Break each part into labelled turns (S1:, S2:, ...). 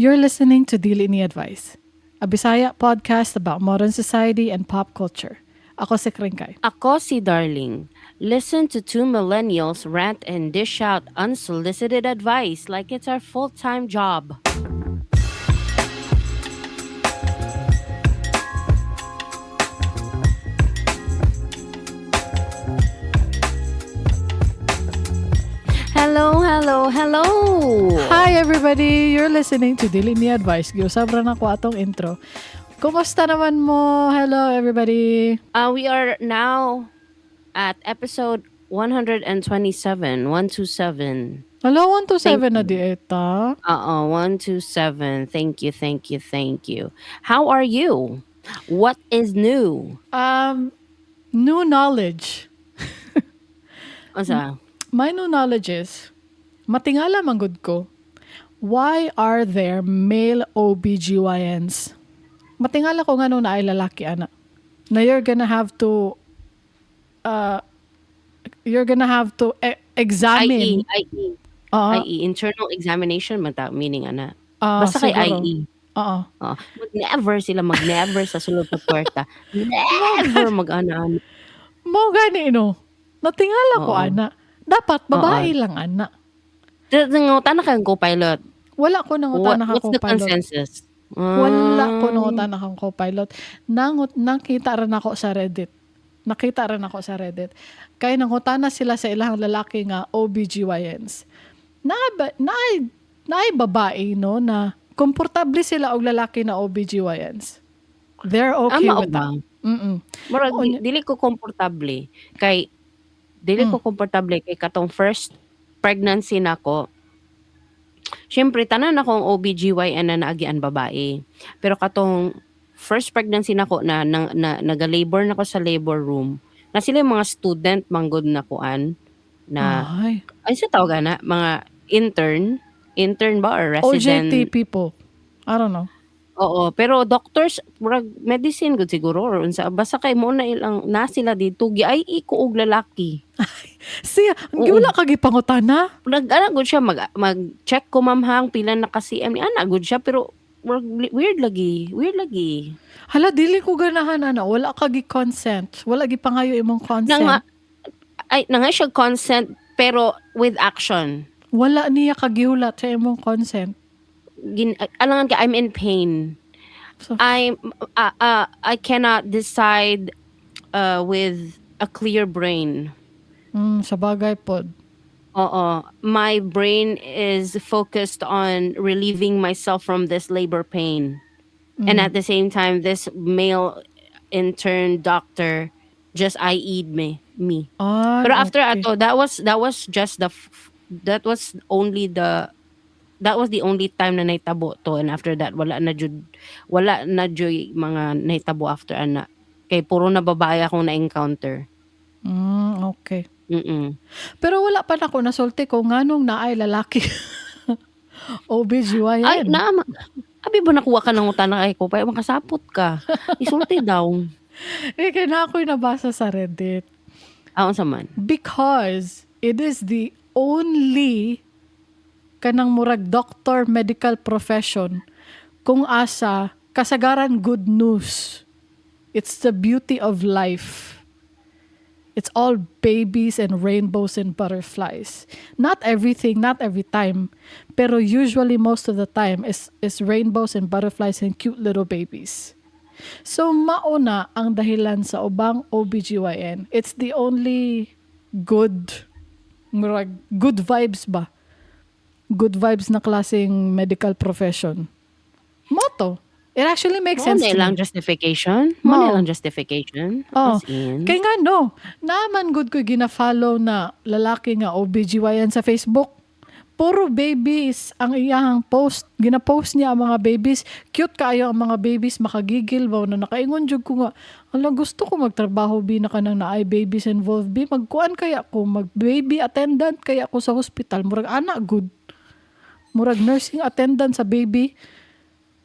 S1: You're listening to Dili Ni Advice, a Bisaya podcast about modern society and pop culture. Ako si Kringkay.
S2: Ako si Darling. Listen to two millennials rant and dish out unsolicited advice like it's our full-time job. Hello.
S1: Hi everybody! You're listening to Dili Ni Advice. Giusabra na ko atong intro. Kumusta naman mo? Hello everybody!
S2: We are now at episode 127. 127.
S1: Hello, 127 na
S2: Thank
S1: di eta.
S2: 127. Thank you. How are you? What is new?
S1: New knowledge.
S2: Asa?
S1: My new knowledge is, matingala manggod ko, why are there male OBGYNs? Matingala ko nga nung na ay lalaki, ana. Na you're gonna have to examine.
S2: IE.
S1: Oo.
S2: IE, internal examination meaning ana.
S1: Ah,
S2: Basta kay
S1: siguro.
S2: IE.
S1: Oo.
S2: Mag-never sila mag-never sa sulod na puwerta. Never mag-ana.
S1: Mo gani no. Natingala ko,
S2: Oo.
S1: ana. Dapat babae lang, ana.
S2: Nangutan na kang co-pilot.
S1: Wala ko nangutan na
S2: What's the
S1: co-pilot.
S2: consensus?
S1: Wala ko nangutan na co-pilot. Nakita rin ako sa Reddit. Kaya nangutan na sila sa ilang lalaki nga OBGYNs. Naay babae, no, na komportable sila og lalaki na OBGYNs. They're okay
S2: Mao
S1: with
S2: ba?
S1: that. Mm-mm.
S2: Murag
S1: Oo,
S2: dili ko komportable kay katong first pregnancy nako. Syempre tanan akong OBGYN na naagian babae. Pero katong first pregnancy nako na naga-labor nako sa labor room. Na sila yung mga student manggod na kuan na
S1: Ay,
S2: sa tawag na mga intern ba or resident?
S1: OJT people. I don't know.
S2: Oo, pero doctors murag medicine gud siguro or unsa basta kay mo na ilang na sila dito ay iko og lalaki.
S1: Siya,
S2: Oo.
S1: wala kagi pangutana.
S2: Nag-ana gud siya mag-check ko mamhang pila na ka CM ni ana gud siya pero murag weird lagi.
S1: Hala, dili ko ganahan, ana. Wala kagi consent. Wala gi pangayo imong consent.
S2: Nanga siya consent pero with action.
S1: Wala niya kagiulat sa imong consent.
S2: Alangan ka I'm in pain.
S1: So,
S2: I cannot decide with a clear brain.
S1: sa bagay pod.
S2: Oo. My brain is focused on relieving myself from this labor pain. And at the same time, this male intern doctor just IE'd me.
S1: Ay,
S2: Pero after
S1: okay.
S2: ato, that was just that was the only time na naitabo to, and after that wala na jud mga naitabo after ana. Kay puro na babae akong na-encounter.
S1: Okay.
S2: Mm.
S1: Pero wala pa na ko nasulti ko nganong naay lalaki. OBGYN.
S2: Ay, abi ba nakuha ka ng utana kay ko? Kaya makasapot ka. Isulti daw.
S1: Kaya na ako'y nabasa sa Reddit.
S2: Aon sa man.
S1: Because it is the only kanang murag doctor medical profession kung asa kasagaran good news. It's the beauty of life. It's all babies and rainbows and butterflies. Not everything, not every time. Pero usually most of the time is rainbows and butterflies and cute little babies. So mauna ang dahilan sa ubang OBGYN. It's the only good vibes ba? Good vibes na klaseng medical profession. Moto. It actually makes sense to
S2: Lang
S1: me.
S2: justification.
S1: Mo.
S2: Lang justification.
S1: Oh,
S2: As in.
S1: kaya nga no, naman good ko gina-follow na lalaki nga OBGYN sa Facebook. Puro babies ang iyang post. Gina-post niya ang mga babies. Cute kaayo ang mga babies. Makagigil ba? Na nakaingon jud ko nga, ala gusto ko magtrabaho bi na kanang naay babies involved bi. Magkuan kaya ko, mag-baby attendant kaya ko sa hospital. Murag anak good. Murag nursing attendant sa baby.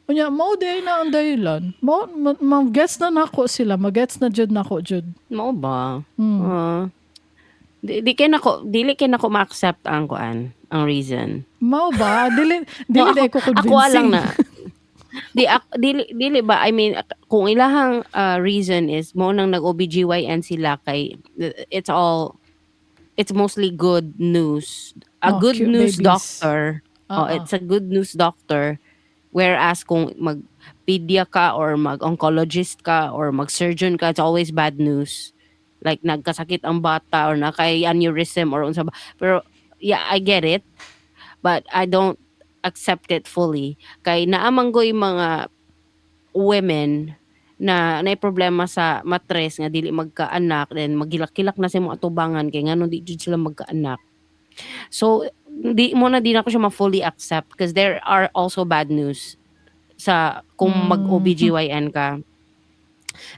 S1: Unya, mao day na ang dahilan. Mag-gets na nako sila. Mag-gets na jud nako jud.
S2: Mao ba? dili kay nako ma-accept ang ang reason.
S1: Mao ba? Dili
S2: No,
S1: dili ko
S2: ako lang
S1: convincing.
S2: na dili ba, I mean, kung ilahang reason is mo nang nag-OBGYN sila kay it's mostly good news. A
S1: Oh,
S2: good
S1: cute
S2: news
S1: babies.
S2: doctor. Oh,
S1: Oo.
S2: it's a good news doctor. Whereas kung mag-pedia ka or mag-oncologist ka or mag-surgeon ka, it's always bad news. Like nagkasakit ang bata or nakay-aneurysm or unsa ba. Pero yeah, I get it. But I don't accept it fully. Kay naamanggoy mga women na nay problema sa matres nga dili magkaanak, then magilak-kilak na sa mga atubangan kay ngano di jud sila magkaanak. So di ako siya ma-fully accept because there are also bad news sa kung mag-OBGYN ka.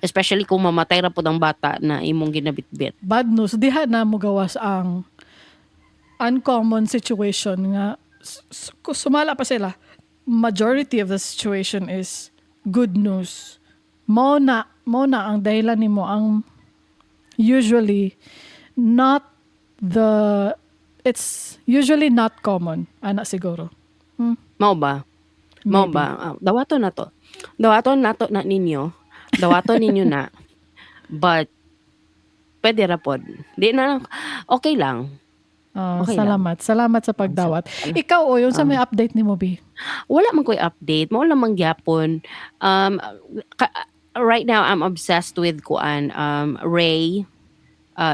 S2: Especially kung mamatay ra pud ang bata na imong ginabitbit.
S1: Bad news, diha na mo gawas ang uncommon situation nga sumala pa sila. Majority of the situation is good news. Mo na ang dahilan nimo ang usually not it's usually not common. Ana siguro.
S2: Mao ba? Dawaton na to. Dawaton nato na ninyo. Dawaton ninyo na. But pwede ra pod. Di na lang. Okay lang. Okay lang.
S1: Salamat sa pagdawat. Ikaw yung sa may update ni mo, B?
S2: Wala man ko'y update. Mao lang man gyapon. Right now I'm obsessed with Ray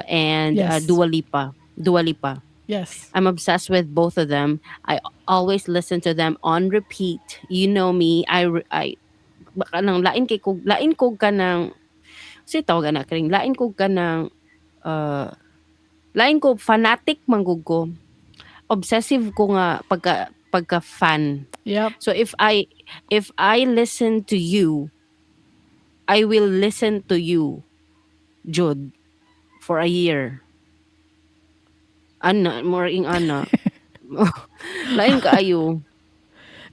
S2: and
S1: Yes.
S2: Dua Lipa.
S1: Yes.
S2: I'm obsessed with both of them. I always listen to them on repeat. You know me. Baka nang lain ko ka ng tawag na kring lain ko ka ng lain ko fanatic manggug ko. Obsessive ko nga pagka fan.
S1: Yep.
S2: So if I listen to you, I will listen to you, Jud, for a year. More ing ana. Lain kaayo.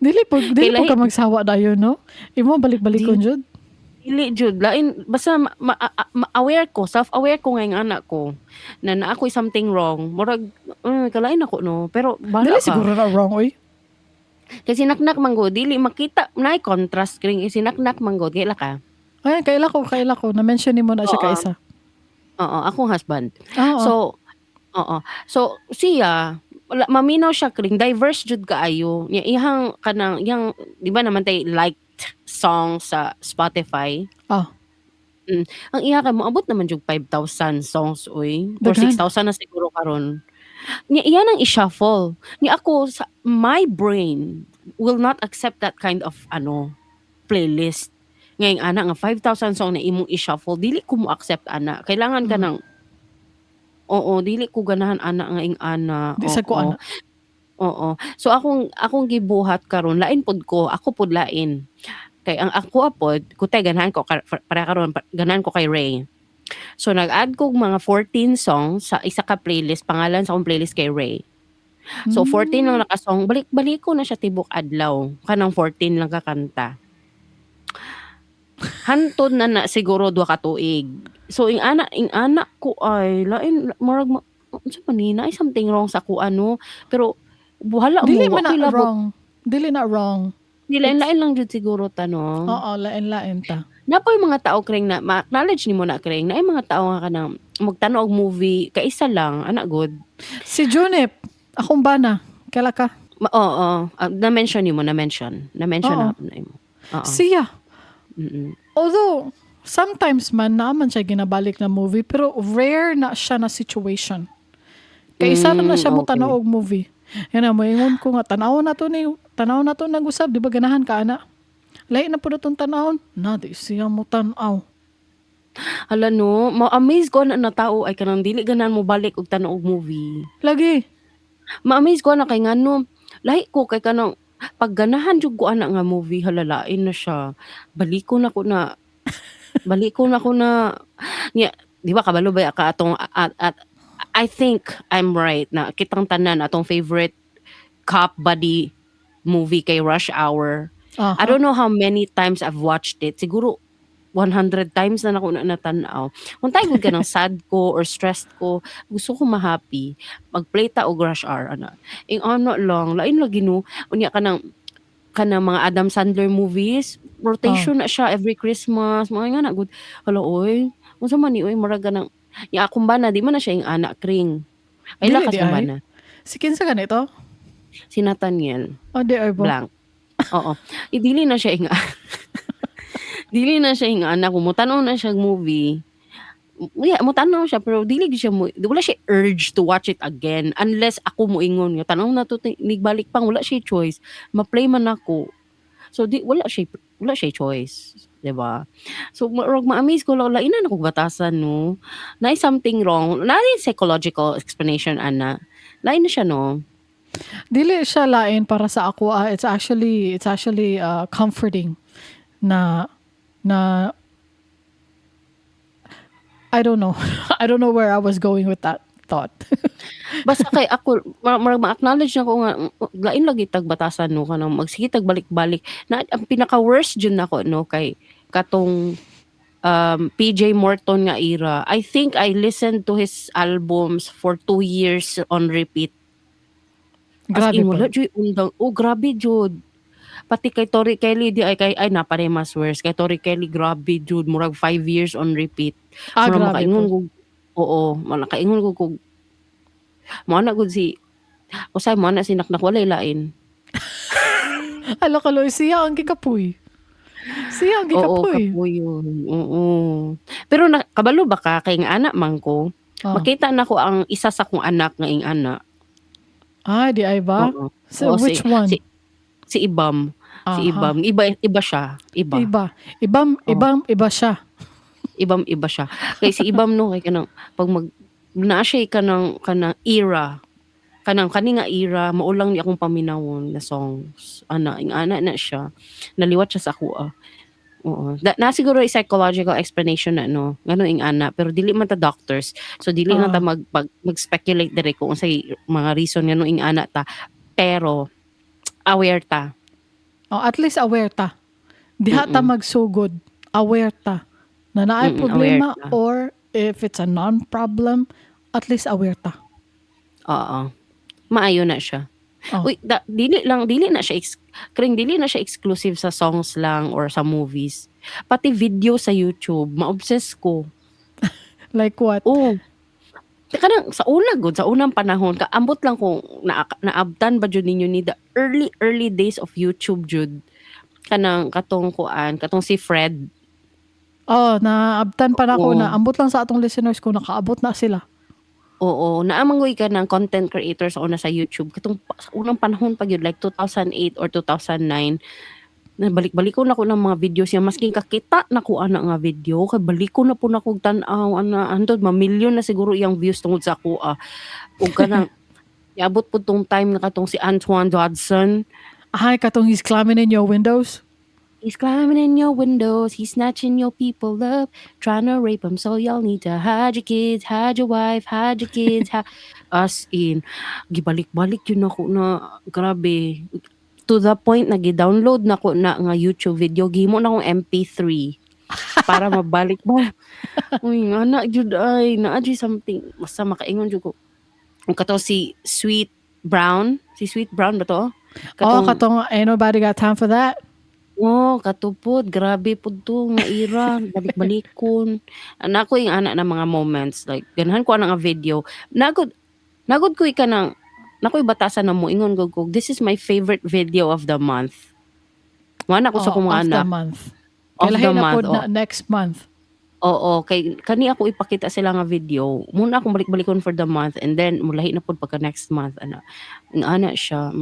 S1: Dili po
S2: Kailahi-
S1: ka magsawa dayon, no? Imo balik-balik kon jud.
S2: Dili jud lain basta aware ko, self-aware ko nga yung anak ko na ako'y something wrong. Murag kalain ako no, pero bahala
S1: Dili
S2: ka.
S1: siguro na wrong, oy.
S2: Kasi sinaknak manggod dili makita na contrast kring sinaknak manggod kaila ka.
S1: Ay, kaila ko. Na-mention ni mo na siya
S2: Oo.
S1: kaisa.
S2: Oo, akong husband.
S1: Oo.
S2: So siya maminaw siya kring diverse jud kaayo. Ihang kanang yang di ba naman tay liked song sa Spotify. Ang iya kay moabot naman jud 5,000 songs oy or
S1: Daghan.
S2: 6,000 na siguro karon. Iya nang i-shuffle. Ako my brain will not accept that kind of playlist. Ngayong ana nga 5,000 song na imong i-shuffle, dili ko mo accept ana. Kailangan ka ng dili ko ganahan ana nga ing ana.
S1: Di sa ko ana.
S2: Oo. So akong gibuhat karon lain pod ko, ako pod lain. Kay ang ako pod, kutay ganahan ko para karon ganahan ko kay Ray. So nag-add ko mga 14 songs sa isa ka playlist, pangalan sa akong playlist kay Ray. So 14 lang nakasong, balik ko na siya tibok adlaw. Kanang 14 lang kakanta. Hantod na siguro 2 ka tuig. So ing anak ko ay lain marag unsa man ni ay something wrong sa ko pero buhala
S1: Dili
S2: mo
S1: man na
S2: okay labot.
S1: wrong. Dili na wrong.
S2: Lain lang jud siguro tanong.
S1: Oo, lain-lain ta.
S2: Napoy mga tao kring na ma-acknowledge nimo na kring na ay mga tao nga kanang magtanaw og movie kaisa lang ana good.
S1: Si Junip, akong bana. Kaila ka?
S2: Oo, na-mention nimo. Na
S1: Oo.
S2: imo. Oo.
S1: Siya.
S2: Mm-mm.
S1: Although, sometimes man naman siya ginabalik na movie, pero rare na siya na situation. Kaya isa na siya mo
S2: okay.
S1: tanaw og movie. Yan na, moingon ko nga, tanaw na to nag-usab, di ba ganahan ka, ana? Lain na po na itong tanawon. Na, di siya mo tanaw.
S2: Hala no, ma-amaze ko na tao ay kanang dili ganan mo balik og tanaw og movie.
S1: Lagi.
S2: Ma-amaze ko na kay ngano, lahi ko kay kanang pagganahan jud ko ana nga movie halalain na siya. Balikon ako na nya, di ba kabalo ba ka atong at I think I'm right na kitang tanan atong favorite cop buddy movie kay Rush Hour. I don't know how many times I've watched it. Siguro 100 times na nako na natanaw. Kung tayo gud ka ng sad ko or stressed ko, gusto ko ma-happy, mag-play ta og Rush Hour ana. Ing ano lang, lain lagi no, unya kanang mga Adam Sandler movies,
S1: Oh.
S2: rotation na siya every Christmas, mga nga na good. Hala oy, unsa man ni oy murag ganang ya akong bana di man na siya ing anak kring. Ay
S1: Dili
S2: lakas
S1: di
S2: ng
S1: ay.
S2: bana.
S1: Si kinsa ganito?
S2: Si Nathaniel
S1: O di ay ba?
S2: Blanc. Oo. Dili na siya ing dili na siya ing anak ko. Mutanaw na siya movie. Yeah, mutanaw siya pero dili gyud siya wala siya urge to watch it again unless ako moingon nga tanaw na to nigbalik pang wala siya choice. Ma-play man ako. So wala siya choice, 'di ba? So murag ma-amaze ko lain na kog batasan no. Naay something wrong. Naay psychological explanation ana. Lain na siya no.
S1: Dili siya lain para sa ako. It's actually comforting na I don't know. I don't know where I was going with that thought.
S2: Basta kay ako murag ma-acknowledge na ko nga lain lagi tag batasan no kanang magsige tag balik-balik. Na ang pinaka-worst jud nako no kay katong PJ Morton nga era. I think I listened to his albums for 2 years on repeat. As
S1: Grabe
S2: in,
S1: po.
S2: wala jud undang. Oh, grabe jud. Pati kay Tori Kelly di ay napare mas worse. Kay Tori Kelly grabe jud murag 5 years on repeat. Murag
S1: Grabe
S2: makaingon
S1: po.
S2: ko. Oo, makaingon ko kog mo na gud si usay mo na si naknak walay lain.
S1: Hala kaloy, siya ang gikapoy. Siya ang
S2: Oo,
S1: gikapoy.
S2: kapoy yun. Oo. Pero kabalo ba ka kay nga anak man ko?
S1: Oh.
S2: Makita na ko ang isa sa kong anak nga ing anak.
S1: Di ay ba?
S2: Oo.
S1: So,
S2: Oo,
S1: which one?
S2: Si Ibam. Si
S1: Aha.
S2: Ibam. Iba siya. Iba.
S1: Iba siya.
S2: Iba siya. Kay si Ibam no kay kanang pag naa siya kanang era. Kani nga era maulang ni akong paminawon na songs. Ing ana na siya. Naliwat siya sa ako. Oo. Na siguro ay psychological explanation na no. Ngano ing ana pero dili man ta doctors. So dili na ta mag-speculate dire kung unsay mga reason ngano ing ana ta. Pero aware ta.
S1: At least aware ta. Diha ta magsugod. Aware ta. Na naay problema
S2: aware ta.
S1: or if it's a non-problem, at least aware ta.
S2: Oo. Maayo na siya.
S1: Oh.
S2: Uy, dili na siya dili na siya exclusive sa songs lang or sa movies. Pati video sa YouTube, ma-obsess ko.
S1: Like what?
S2: Oh. Kanang sa unang panahon, kaambot lang kung naabtan ba jud ninyo ni the early days of YouTube jud. Kanang katong si Fred.
S1: Naabtan pa na ko
S2: Oo.
S1: na ambot lang sa atong listeners ko nakaabot na sila.
S2: Oo, naamangoy ka ng content creator sa una sa YouTube. Katong sa unang panahon pa yun, like 2008 or 2009, balik-baliko na ko ng mga videos niya. Masking kakita na ko ana nga video, kay baliko na po na kong tanaw, andod, mamilyon na siguro yung views tungod sa ako. O kanang, iabot po tong time na katong si Antoine Dodson.
S1: Katong he's climbing in your windows.
S2: He's climbing in your windows, he's snatching your people up, trying to rape them, so y'all need to hide your kids, hide your wife, hide your kids. As in, gibalik-balik yun ako na, grabe. To the point na gi-download na ko na nga YouTube video, gihimo na akong MP3 para mabalik ba. Uy, nga na, jud ay, na-adjust something. Basta makaingon jud ko. Ang kato si Sweet Brown ba to?
S1: Katong ain't nobody got time for that.
S2: Katupod, grabe po to, nga era, balik-balikon. Nako yung anak na mga moments, like, ganahan ko nga video. Nagod ko ika ng, nako'y batasan na mo, ingon ko, this is my favorite video of the month. Wala ko sa kong mga anak.
S1: Of the month.
S2: Of the
S1: Kailahin na
S2: month,
S1: po na next month.
S2: Oo, kani ako ipakita sila nga video. Muna akong balik-balikon for the month and then mulahi na po pagka next month. Ana siya.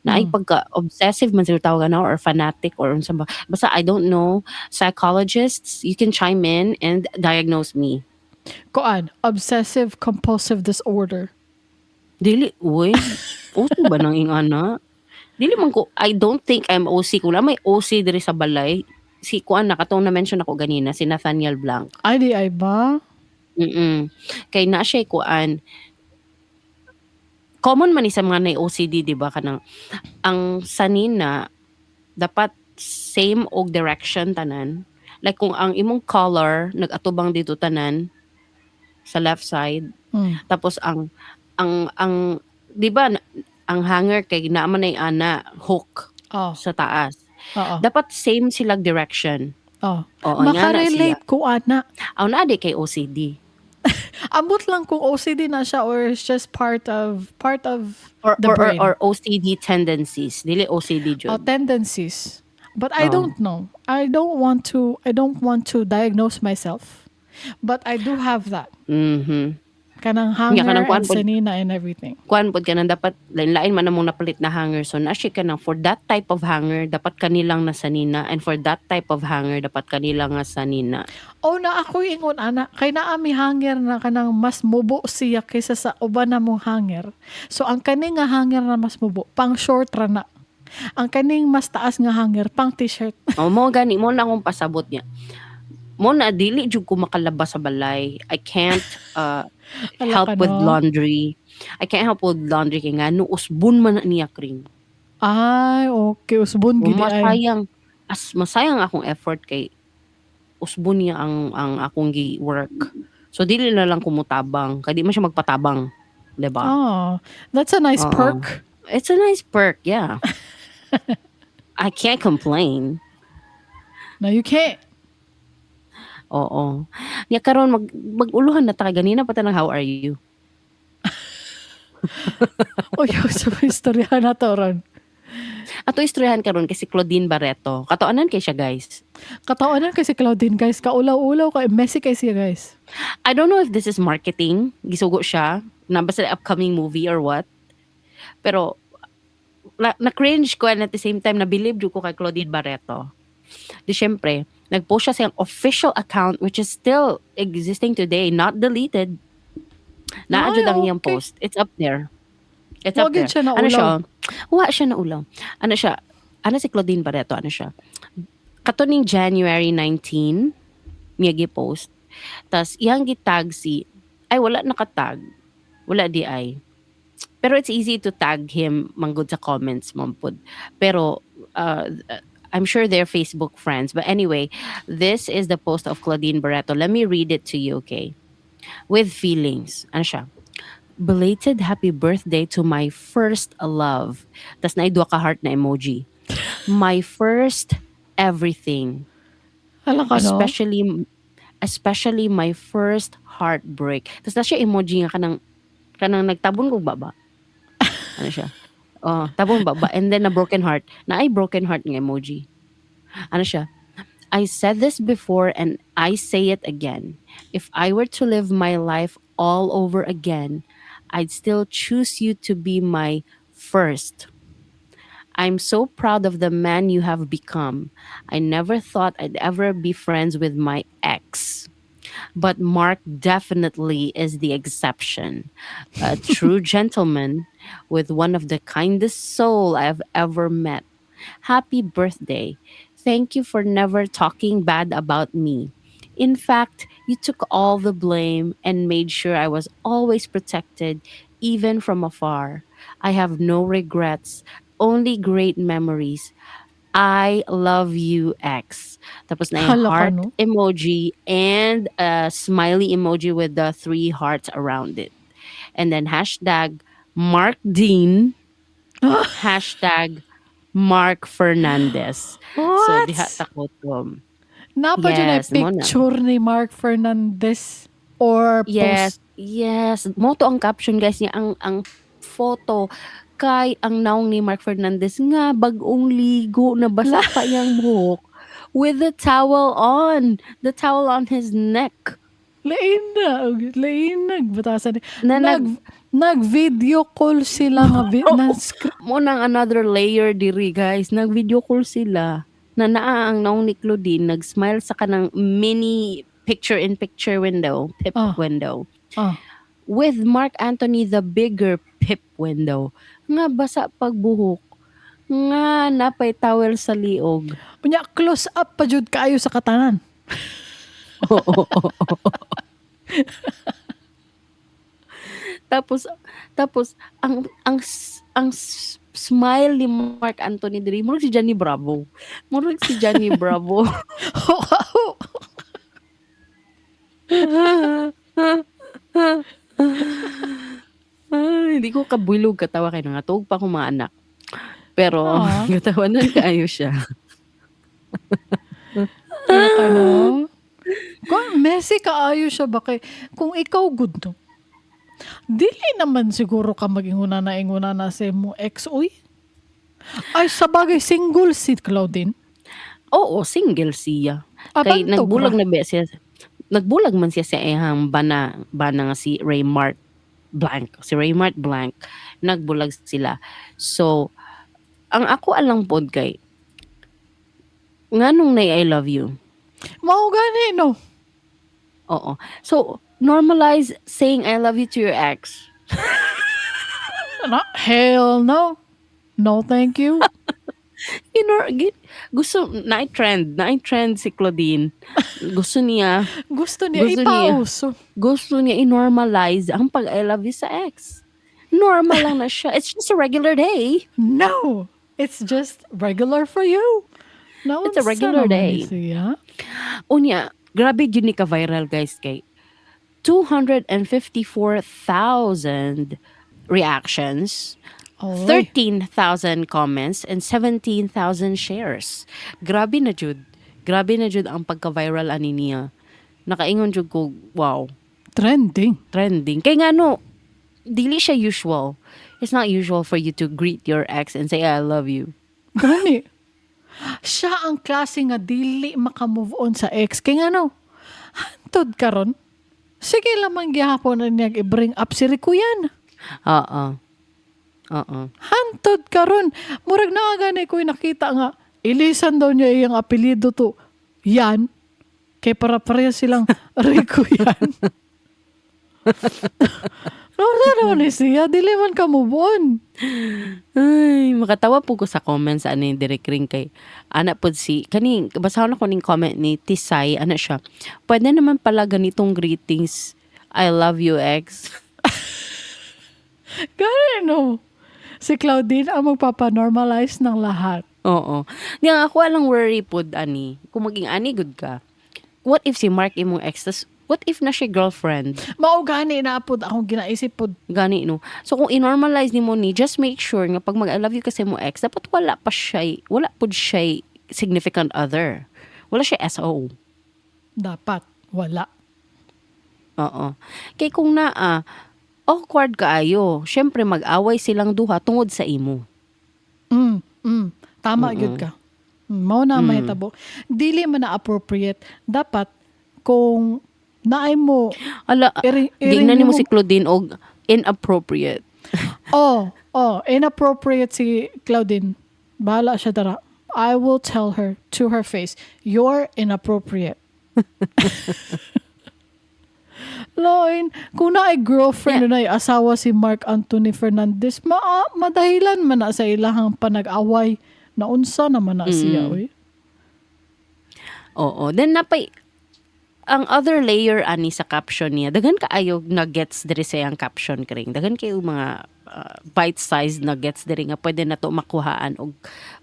S2: Na ay pagka-obsessive man sila tawag na or fanatic or unsa ba. Basta I don't know. Psychologists, you can chime in and diagnose me.
S1: Obsessive compulsive disorder.
S2: Dili, uy. OC ba nang ing ana? Dili man ko, I don't think I'm OC. Kung may OC diri sa balay, si katong na-mention ako ganina, si Nathaniel Blanc.
S1: Di ay ba?
S2: Kay na siya common man ni sa mga na-OCD, di ba? Kanang, ang sanina, dapat same og direction tanan. Like kung ang imong collar nag-atubang dito tanan sa left side,
S1: Mm.
S2: tapos ang 'di ba ang hanger kay naa man ay ana hook
S1: Oh,
S2: sa taas.
S1: oo.
S2: Dapat same silang direction.
S1: Oh.
S2: Oo, nga na siya.
S1: Makarelate ko ana.
S2: Aw naa di kay OCD.
S1: Ambot lang kung OCD na siya or it's just part of
S2: Or
S1: the
S2: or or,
S1: brain.
S2: or OCD tendencies. Dili OCD jud.
S1: Tendencies. But I
S2: Oh.
S1: don't know. I don't want to diagnose myself. But I do have that.
S2: Mhm.
S1: Kanang
S2: Nya
S1: hanger
S2: kanang kuan
S1: and
S2: pod
S1: sanina and everything.
S2: kuan pod kanang dapat lain-lain man namong napalit na hanger, so na siya kanang for that type of hanger dapat kanilang na sanina, and for that type of hanger dapat kanila nga sanina.
S1: O na ako ingon ana kay naa mi hanger na kanang mas mubo siya kaysa sa uban namong hanger. So ang kaning nga hanger na mas mubo pang short ra na. Ang kaning mas taas nga hanger pang t-shirt.
S2: O mo gani mo na akong pasabot niya. Mo na dili jud ko makalabas sa balay. I can't
S1: Ala
S2: help
S1: ka
S2: with
S1: no.
S2: laundry. I can't help with laundry kay nga no usbon man na niya kring.
S1: Ay, okay. Usbon gidi ay.
S2: Masayang akong effort kay usbon niya ang akong gi-work. So dili na lang kumutabang, kay di man siya magpatabang, 'di ba?
S1: Oh, that's a nice
S2: Oo.
S1: perk.
S2: It's a nice perk, yeah. I can't complain.
S1: No, you can't.
S2: Oo. Nya karon mag-uluhan na ta kay ganina pa tanang how are you?
S1: Uy, sa istorya na to ron.
S2: Ato istoryahan karon kay si Claudine Barreto. Katuanan kay siya, guys.
S1: Kataonan kay si Claudine, guys. Kaulaw-ulaw kay messy kay siya, guys.
S2: I don't know if this is marketing. Gisugo siya. Nabasa sa upcoming movie or what. Pero na-cringe ko and at the same time na-believe ko kay Claudine Barreto. Di syempre, nag-post siya sa official account which is still existing today, not deleted. Naadyo
S1: Ay,
S2: lang yung
S1: okay.
S2: post. It's up there. It's up
S1: Wagid
S2: there.
S1: siya na
S2: Ano siya?
S1: ulaw.
S2: Wa siya na ulaw. Ano siya? Ano si Claudine Barreto? Ano siya? Katuning January 19, niya gi-post. Tas iyang gitag si, ay wala nakatag. Wala di ay. Pero it's easy to tag him manggod sa comments mampod. Pero I'm sure they're Facebook friends. But anyway, this is the post of Claudine Barreto. Let me read it to you, okay? With feelings. Ano siya? Belated happy birthday to my first love. Tas naidwa ka heart na emoji. My first everything.
S1: Hala ka, no?
S2: Especially my first heartbreak. Tas na siya emoji nga kanang nagtabon kog baba. Ano siya? Oh, tabon baba. And then a broken heart. Na ay broken heart nga emoji. Ano siya? I said this before and I say it again. If I were to live my life all over again, I'd still choose you to be my first. I'm so proud of the man you have become. I never thought I'd ever be friends with my ex. But Mark definitely is the exception. A true gentleman with one of the kindest soul I've ever met. Happy birthday. Thank you for never talking bad about me. In fact, you took all the blame and made sure I was always protected, even from afar. I have no regrets, only great memories. I love you, X. Tapos na yung
S1: Hala ka,
S2: heart
S1: no?
S2: emoji and a smiley emoji with the 3 hearts around it. And then hashtag Mark Dean, hashtag Mark Fernandez. So,
S1: What?
S2: diha takot ko.
S1: Napa dyan ay
S2: Yes, mo na.
S1: picture ni Mark Fernandez or
S2: Yes,
S1: post.
S2: yes. Mo to ang caption, guys, niya. Ang photo kay ang naong ni Mark Fernandez nga bagong ligo na basa pa yung buhok with the towel on his neck.
S1: Lain nagbatasan.
S2: Na
S1: Nag-video call sila nga
S2: mo nang another layer diri, guys. Nag-video call sila. Na naa ang naong ni Claudine nag-smile sa kanang mini picture-in-picture window, pip
S1: Ah.
S2: window.
S1: Ah.
S2: With Mark Anthony the bigger pip window. Nga basa pagbuhok. Nga napay towel sa liog.
S1: Unya close up pa jud kaayo sa katanan.
S2: Tapos ang smile ni Mark Anthony diri murag si Johnny Bravo. Murag si Johnny Bravo. Ay, hindi ko kabulog katawa kay nangatog pa akong mga anak. Pero
S1: Ah.
S2: katawanan kaayo siya.
S1: Ano? Kung messy kaayo siya ba kay kung ikaw good no. Dili naman siguro ka inguna na sa mo ex uy. Ay sabagay single si Claudine.
S2: Oo, single siya. Kay
S1: Abantog
S2: nagbulag
S1: ra.
S2: na ba siya. Nagbulag man siya sa ihang bana nga si Raymart Blank. Si Raymart Blank nagbulag sila. So ang ako alang pod kay nganong nay I love you.
S1: Mao gani no.
S2: Oo. So normalize saying I love you to your ex.
S1: Ano? Hell no. No thank you.
S2: Gusto na-trend si Claudine. Gusto niya
S1: Gusto niya
S2: Gusto niya.
S1: ipauso.
S2: gusto niya i-normalize ang pag I love you sa ex. Normal lang na siya. It's just a regular day.
S1: No. It's just regular for you. No,
S2: It's a regular day.
S1: Siya.
S2: Unya, grabe yun ni ka-viral guys kay 254,000 reactions,
S1: Oy.
S2: 13,000 comments, and 17,000 shares. Grabe na jud. Grabe na jud ang pagka-viral ani niya. Nakaingon jud ko, wow,
S1: Trending.
S2: trending. Kay nga no, dili siya usual. It's not usual for you to greet your ex and say, I love you.
S1: Gani. Siya ang klase nga dili makamove on sa ex. Kaya nga no, hantod karon. Sige lamang gihapon na niya i-bring up si Rikuyan.
S2: Oo. Oo.
S1: Hantod karon. Murag na gani ko nakita nga, ilisan daw niya iyang apelido to. Yan. Kay para pareha silang Rikuyan. Ano naman ni siya? Dili man ka move on.
S2: Ay, makatawa po ko sa comments ani direct ring kay ana pod si kaning basahon ako ning comment ni Tisay ana siya. Pwede naman pala ganitong greetings. I love you ex.
S1: Gani no. Si Claudine ang magpapanormalize ng lahat.
S2: Oo. Di nga ako alang worry pod ani. Kung maging ani good ka. What if si Mark imong ex tas what if na siya girlfriend?
S1: Mao gani na pod akong ginaisip pod.
S2: Gani no. So kung i-normalize ni mo ni, just make sure nga pag mag I love you kasi mo ex, dapat wala pod siya significant other. Wala siya SO.
S1: Dapat wala.
S2: Oo. Kay kung naa, awkward kaayo. Syempre mag-away silang duha tungod sa imo.
S1: Tama gyud ka. Mao na mahitabo. Dili man na appropriate. Dapat kung naay mo
S2: Ala,
S1: iring
S2: na nimo
S1: mo-
S2: si Claudine og inappropriate.
S1: inappropriate si Claudine. Bahala siya dara. I will tell her to her face, you're inappropriate. Loin, kung na ay girlfriend na ay asawa si Mark Anthony Fernandez, madahilan man na sa ilahang panag-away na unsa naman na siya. Uy.
S2: Oo. Then napay ang other layer ani sa caption niya, daghan kaayo nuggets diri sa iyang caption kring. Daghan kayo mga bite-sized nuggets diri nga pwede na to makuhaan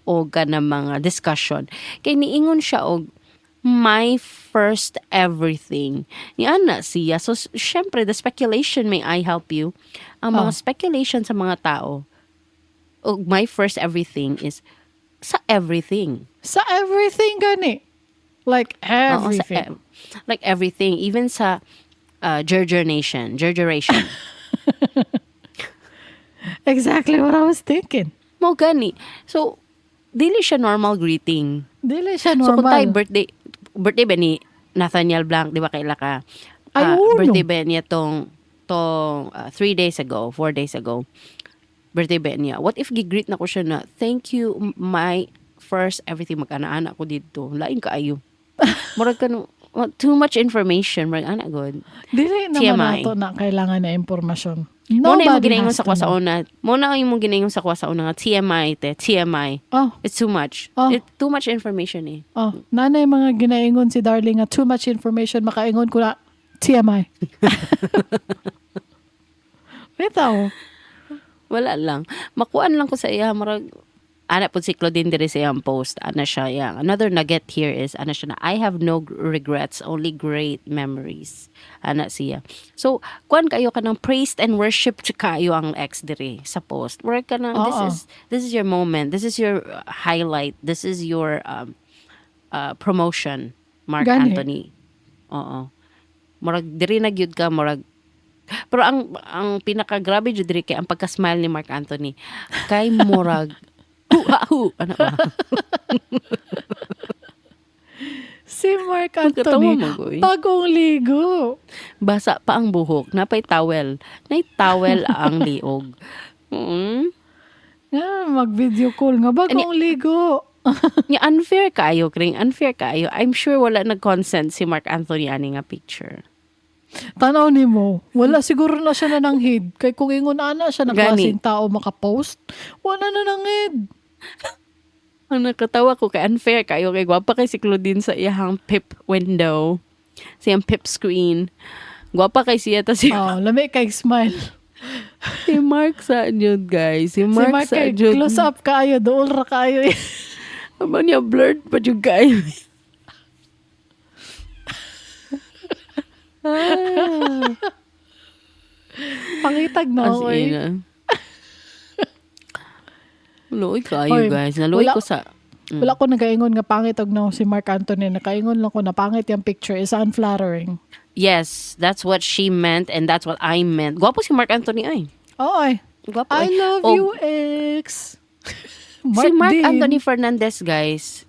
S2: og kana mga discussion. Kay niingon siya og my first everything. Ni ana siya. So syempre the speculation, may I help you? Ang mga speculation sa mga tao og my first everything is sa everything.
S1: Sa everything gani. Like
S2: Oo,
S1: everything.
S2: like everything, even sa gergeration.
S1: Exactly what I was thinking.
S2: Mo gani. So dili siya normal greeting.
S1: Dili siya
S2: So kung tayo
S1: normal.
S2: birthday ba ni Nathaniel Blanc, di ba kaila ka?
S1: Ay, oo,
S2: Birthday
S1: no.
S2: ba niya tong 3 days ago, 4 days ago. Birthday ba niya? What if gigreet na ko siya na, thank you, my first everything, mag-ana-ana ko dito. Lain ka ayo. Murag ka no, too much information. Murag ana good.
S1: Dili naman
S2: TMI.
S1: nato na kailangan na impormasyon.
S2: Mo na yung
S1: Nobody
S2: ginaingon
S1: has
S2: sa
S1: to
S2: kwa sa
S1: know.
S2: una. Mo na yung ginaingon sa kwa sa una nga TMI te, TMI.
S1: Oh,
S2: It's too much.
S1: Oh.
S2: It's too much information eh.
S1: nanay mga ginaingon si Darling nga too much information, makaingon ko na TMI. Bitaw.
S2: Wala lang. Makuan lang ko sa iya murag ana po si Claudine diri sa iyang post. Ana siya, yeah. Another nugget here is ana siya na I have no regrets, only great memories. Ana siya. So, kuan kayo ka ng praised and worshiped kayo ang ex diri sa post. Murag ka na
S1: Oo.
S2: this is your moment. This is your highlight. This is your promotion, Mark
S1: Gani.
S2: Anthony. Oo. Murag diri na gyud ka murag pero ang pinaka-grabe jud diri kay ang pagka-smile ni Mark Anthony kay murag hu ano ba?
S1: Si Mark
S2: Pagkatawa
S1: Anthony,
S2: mo, Goy.
S1: bagong ligo.
S2: Basa pa ang buhok, napay towel. Nay towel ang liog. Mm.
S1: Mag-video call nga, bagong ligo.
S2: Nga unfair kaayo, Kring. Unfair kaayo. I'm sure wala nag-consent si Mark Anthony ani nga picture.
S1: Tanaw ni mo, wala siguro na siya na nanghid. Kay kung ingon ana siya ng
S2: Gani.
S1: klaseng tao makapost, wala na nanghid.
S2: Ang nakatawa ko kay unfair kayo kay gwapa kay si Claudine sa iyang pip window. Sa iyang pip screen. Gwapa kay siya ta si,
S1: Oh, lami kay smile.
S2: si Mark sa jud guys. Si
S1: Si
S2: Mark,
S1: Mark
S2: sa
S1: kay
S2: jud.
S1: close up kaayo, dool ra kaayo.
S2: Aba niya blurred pa jud guys.
S1: Pangitag na
S2: As
S1: ako
S2: in,
S1: eh.
S2: Luoy kayo
S1: Hoy,
S2: guys. Naluoy
S1: wala-
S2: ko sa
S1: Wala ko nagaingon nga pangit og no si Mark Anthony. Nakaingon lang ko na pangit yung picture is unflattering.
S2: Yes, that's what she meant and that's what I meant. Gwapo si Mark Anthony ay.
S1: Oo ay.
S2: Gwapo
S1: I
S2: ay.
S1: love
S2: Oh,
S1: you, ex.
S2: Si Mark
S1: din.
S2: Anthony Fernandez, guys,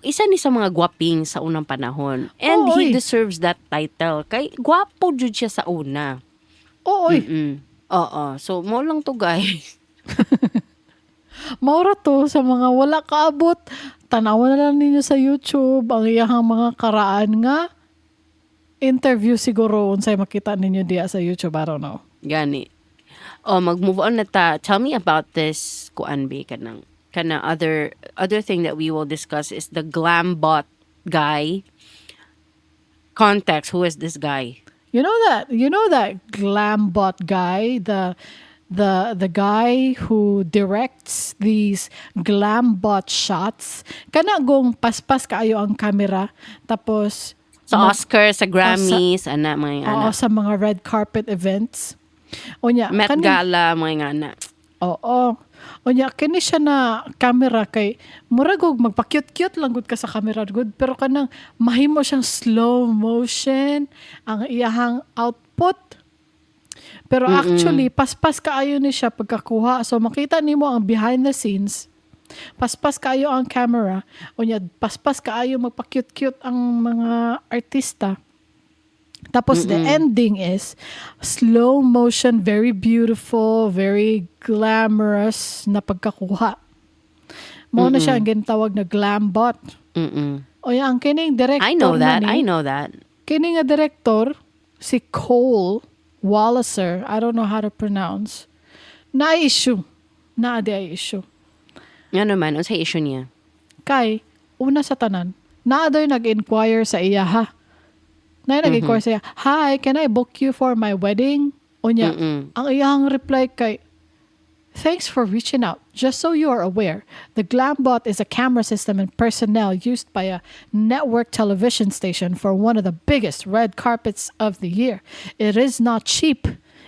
S2: isa ni sa mga gwaping sa unang panahon. And
S1: Oo,
S2: he
S1: oy.
S2: deserves that title. Kay gwapo jud siya sa una.
S1: Oo, oy.
S2: Oo. So, mo lang to, guys.
S1: Maura to sa mga wala kaabot. Tanawan na lang ninyo sa YouTube ang iyahang mga karaan nga interview siguro unsay makita ninyo diya sa YouTube. I don't know.
S2: Gani. Oh, mag-move on na ta. Tell me about this, kuan be, kanang other thing that we will discuss is the glam bot guy. Context, who is this guy?
S1: You know that Glambot guy, the guy who directs these Glambot shots. Kana gong paspas kaayo ang camera tapos
S2: Sa Oscars, sa Grammys, ana, mga
S1: oo,
S2: ana.
S1: sa mga red carpet events. Onya,
S2: Met Gala, mga ana.
S1: oo. Onya, kini siya na camera kay murag og magpa-cute-cute lang gud ka sa camera gud pero kanang mahimo siyang slow motion ang iyahang output. Pero actually paspas kaayo ni siya pagkakuha. So makita nimo ang behind the scenes. Paspas kaayo ang camera. Onya, paspas kaayo magpa-cute-cute ang mga artista. Tapos the ending is slow motion, very beautiful, very glamorous na pagkakuha. Mao na siya ang ginatawag na glam bot.
S2: Mm-mm.
S1: O yan, ang kining director
S2: I know that.
S1: na ni-
S2: I know that.
S1: Kini nga director, si Cole Walliser, I don't know how to pronounce, na-issue. Na-issue.
S2: Yan naman, ang sa issue niya.
S1: Kay, una sa tanan, na-other nag-inquire sa iya ha. Nag-inquire sa iya, hi, can I book you for my wedding? Unya, ang iyang reply kay, thanks for reaching out. Just so you are aware, the Glambot is a camera system and personnel used by a network television station for one of the biggest red carpets of the year. It is not cheap.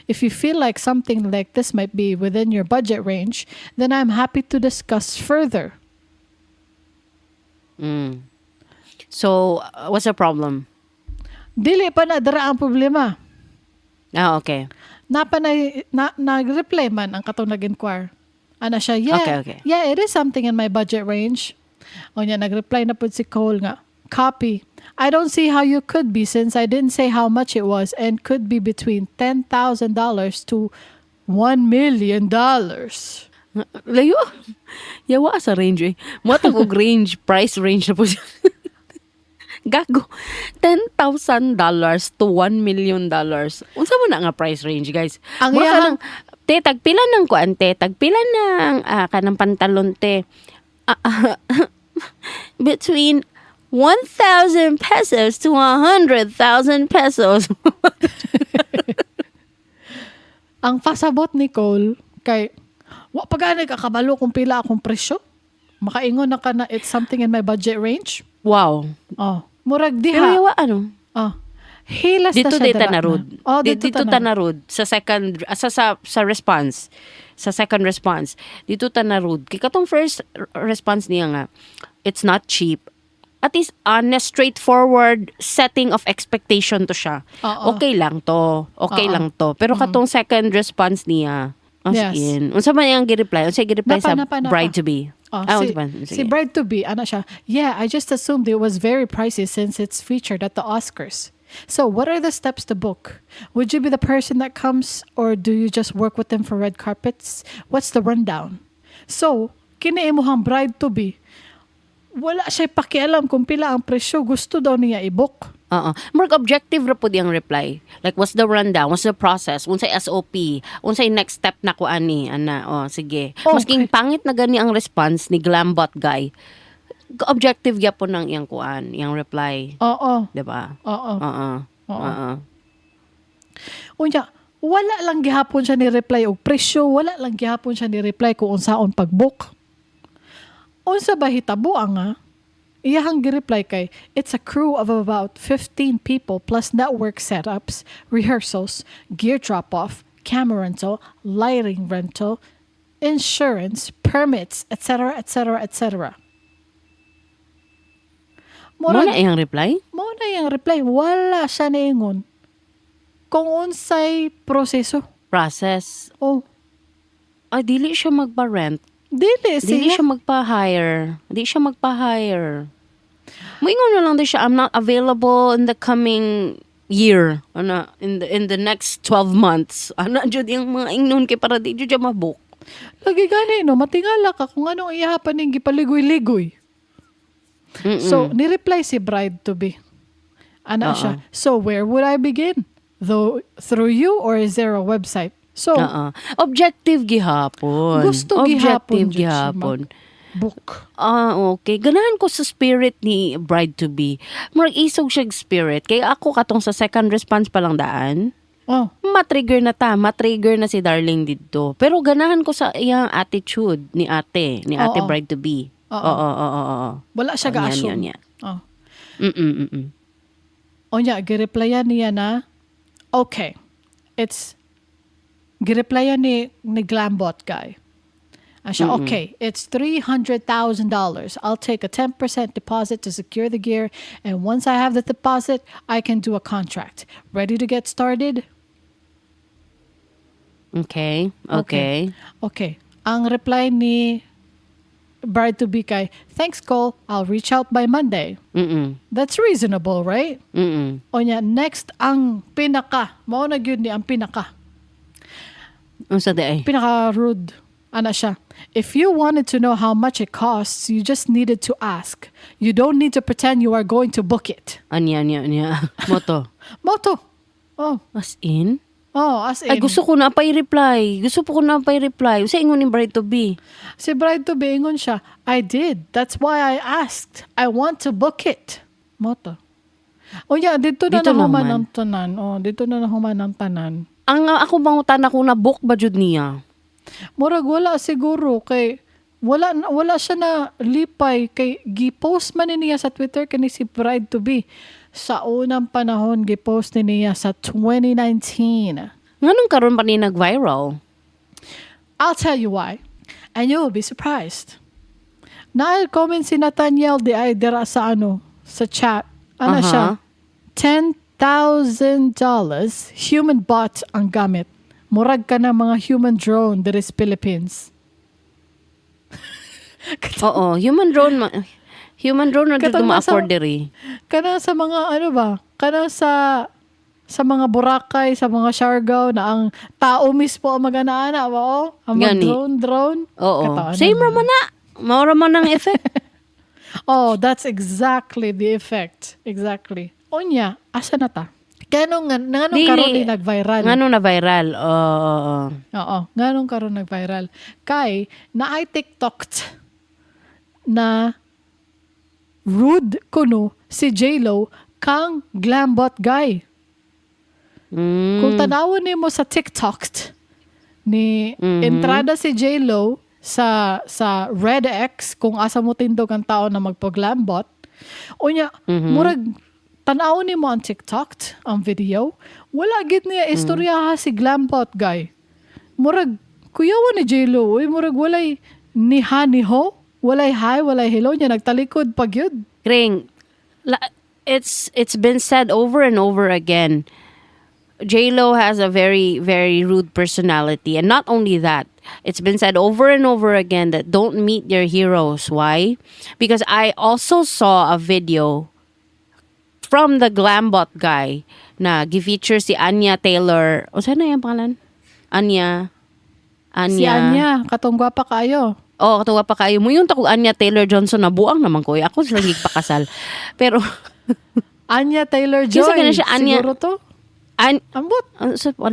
S1: If you feel like something like this might be within your budget range, then I'm happy to discuss further.
S2: So, what's the problem?
S1: Dili pa na dara ang problema.
S2: Ah, okay.
S1: Nag-reply man ang katong nag-inquire. Ana siya, yeah,
S2: Okay.
S1: yeah, it is something in my budget range. O niya, nag-reply na po si Cole nga, copy. I don't see how you could be since I didn't say how much it was and could be between $10,000 to $1 million.
S2: Layo. Yawa sa range eh. Matag og range, price range na po siya. Gago. $10,000 to $1 million. Unsa mo na nga price range, guys?
S1: Ang
S2: Mura ka
S1: iyahang-
S2: lang, te, tagpila ng kuan, te. Tagpila ng kanang pantalon, te. Between 1,000 pesos to 100,000 pesos.
S1: Ang pasabot ni Cole, kay Wa pa gani kakabalo kung pila akong presyo. Makaingon na ka na it's something in my budget range.
S2: Wow.
S1: Oh, murag
S2: Pero
S1: diha.
S2: yawa ano?
S1: Oh. Hilas
S2: Dito
S1: na siya
S2: dito
S1: dira
S2: na
S1: na.
S2: road.
S1: Oh,
S2: Dito
S1: dito
S2: ta na road sa second sa response. Sa second response. Dito ta na road. Kay katong first response niya nga, it's not cheap. At least honest, straightforward setting of expectation to siya.
S1: Oo.
S2: Okay lang to. Okay
S1: Oo.
S2: lang to. Pero katong second response niya, as
S1: Yes.
S2: in, unsa man yang gi-reply? Unsa gi-reply sa
S1: Napa.
S2: bride to be?
S1: Oh,
S2: Unsa man?
S1: si
S2: Sige.
S1: bride to be, ano siya, yeah, I just assumed it was very pricey since it's featured at the Oscars. So, what are the steps to book? Would you be the person that comes or do you just work with them for red carpets? What's the rundown? So, kiniimuhang bride to be, wala siya pakialam kung pila ang presyo, gusto daw niya i-book.
S2: Oo. More objective ra pud yung reply. Like what's the rundown? What's the process? Unsay SOP? Unsay next step na ko ani? Ana, sige.
S1: Okay.
S2: Masking pangit na gani ang response ni Glambot guy. Objective gyapon ng iyang kuan, iyang reply,
S1: Oo.
S2: 'di ba?
S1: Oo.
S2: Oo.
S1: Oo.
S2: Oo.
S1: Unya, wala lang gihapon siya ni reply og presyo, wala lang gihapon siya ni reply kung unsaon pag-book. Unsa ba hitabo nga? Iyahang gi-reply kay, it's a crew of about 15 people plus network setups, rehearsals, gear drop-off, camera rental, lighting rental, insurance, permits, etc., etc., etc.
S2: Mo na iyang reply?
S1: Mo na yung reply. Wala siya niingon. Kung unsay proseso.
S2: Process.
S1: Oh,
S2: Dili siya magpa-rent.
S1: dili
S2: Dili
S1: siya.
S2: siya magpa-hire. Di siya magpa-hire. Moingon na lang din siya, I'm not available in the coming year. Ano, in the next 12 months. Ano, jud yung mga ingnon kay para di jud siya mabook.
S1: Lagi gani, no? Matingala ka kung anong iyahapan ng gipaligoy-ligoy. So, ni-reply si bride to be. Ana
S2: Oo.
S1: siya. So, where would I begin? Through you or is there a website? So,
S2: Oo. Objective gihapon.
S1: Gusto gihapon,
S2: Objective
S1: jud siya,
S2: gihapon.
S1: book.
S2: Okay. Ganahan ko sa spirit ni bride to be. Murag isog siya spirit. Kaya ako katong sa second response pa lang daan.
S1: Oh,
S2: Matrigger na si darling dito. Pero ganahan ko sa iyang attitude ni ate
S1: Oo.
S2: bride to be.
S1: Oo.
S2: Oo.
S1: wala siya
S2: Oh, yan,
S1: ga-assume.
S2: yan.
S1: Oh.
S2: Mm.
S1: O niya, gireplyan niya na, okay, gireplyan ni Glambot guy. Siya, okay, it's $300,000. I'll take a 10% deposit to secure the gear, and once I have the deposit, I can do a contract. Ready to get started?
S2: Okay.
S1: Okay. Ang reply ni bride to be kay, thanks Cole, I'll reach out by Monday.
S2: Mm.
S1: That's reasonable, right?
S2: Mm.
S1: O niya, next ang pinaka. Mao na gyud ni ang pinaka.
S2: Unsa day?
S1: Pinaka-rude. Ana siya. If you wanted to know how much it costs, you just needed to ask. You don't need to pretend you are going to book it.
S2: Anya. Moto.
S1: Moto. Oh.
S2: As in?
S1: Oh, as in.
S2: Ay, gusto ko na pa i-reply. Usa ingon ni bride to be.
S1: Si bride to be, ingon siya, I did. That's why I asked. I want to book it. Moto. O yeah, dito na
S2: Dito
S1: nahuman
S2: naman.
S1: ang tanan. Oh, dito na nahuman ang tanan.
S2: Ang ako mangutan ako na book ba jud niya?
S1: Murag wala siguro kay wala siya na lipay kay gi-post man ni niya sa Twitter kani si bride to be sa unang panahon gi-post ni niya sa 2019.
S2: Nganong karon pa ni nag-viral?
S1: I'll tell you why. And you will be surprised. Na-comment si Nathaniel di ay dira sa sa chat. Ano
S2: Aha.
S1: siya? $10,000 human bot ang gamit. Murag ka na mga human drone diri sa Philippines.
S2: Oo, human drone na jud
S1: Katong
S2: ma-afford
S1: nasa-
S2: diri.
S1: Kana sa mga kana sa mga Boracay, sa mga Siargao na ang tao mismo ang mag-ana-ana ba o? Ang mga
S2: Gani.
S1: drone.
S2: Oo.
S1: Kataan
S2: Same
S1: na.
S2: ra man na. Mao ra man ang effect.
S1: Oh, that's exactly the effect. Exactly. Onya, asa na ta? Nganong
S2: Dili.
S1: karon ni nag-viral?
S2: Nganong na viral? Oo.
S1: Oo, nganong karon nag-viral? Kay na ay TikToked na rude kuno si J-Lo kang Glambot guy. Kung tanawon nimo sa TikTok, ni entrada si J-Lo sa Red X kung asa mo tindog ang tao na magpaglambot. Unya, murag tanaw ni mo ang TikTok, ang video, wala gid niya istorya si glambot guy. Murag kuyawa ni J-Lo, uy, murag walay ni ha ni ho, walay hi, walay hello niya, nagtalikod pag yun.
S2: Kring, it's been said over and over again. J-Lo has a very, very rude personality. And not only that, it's been said over and over again that don't meet your heroes. Why? Because I also saw a video from the Glambot guy na gi-feature si Anya Taylor. O saan na yung pangalan? Anya.
S1: Si Anya, katong gwapa kayo.
S2: Oh, katuwa pa kayo mo yung takog Anya Taylor Johnson na buang naman ko. Ako sila gigpakasal. Pero
S1: Anya Taylor-Joy.
S2: Kinsa ka na siya, Anya?
S1: Siguro to? Ambot.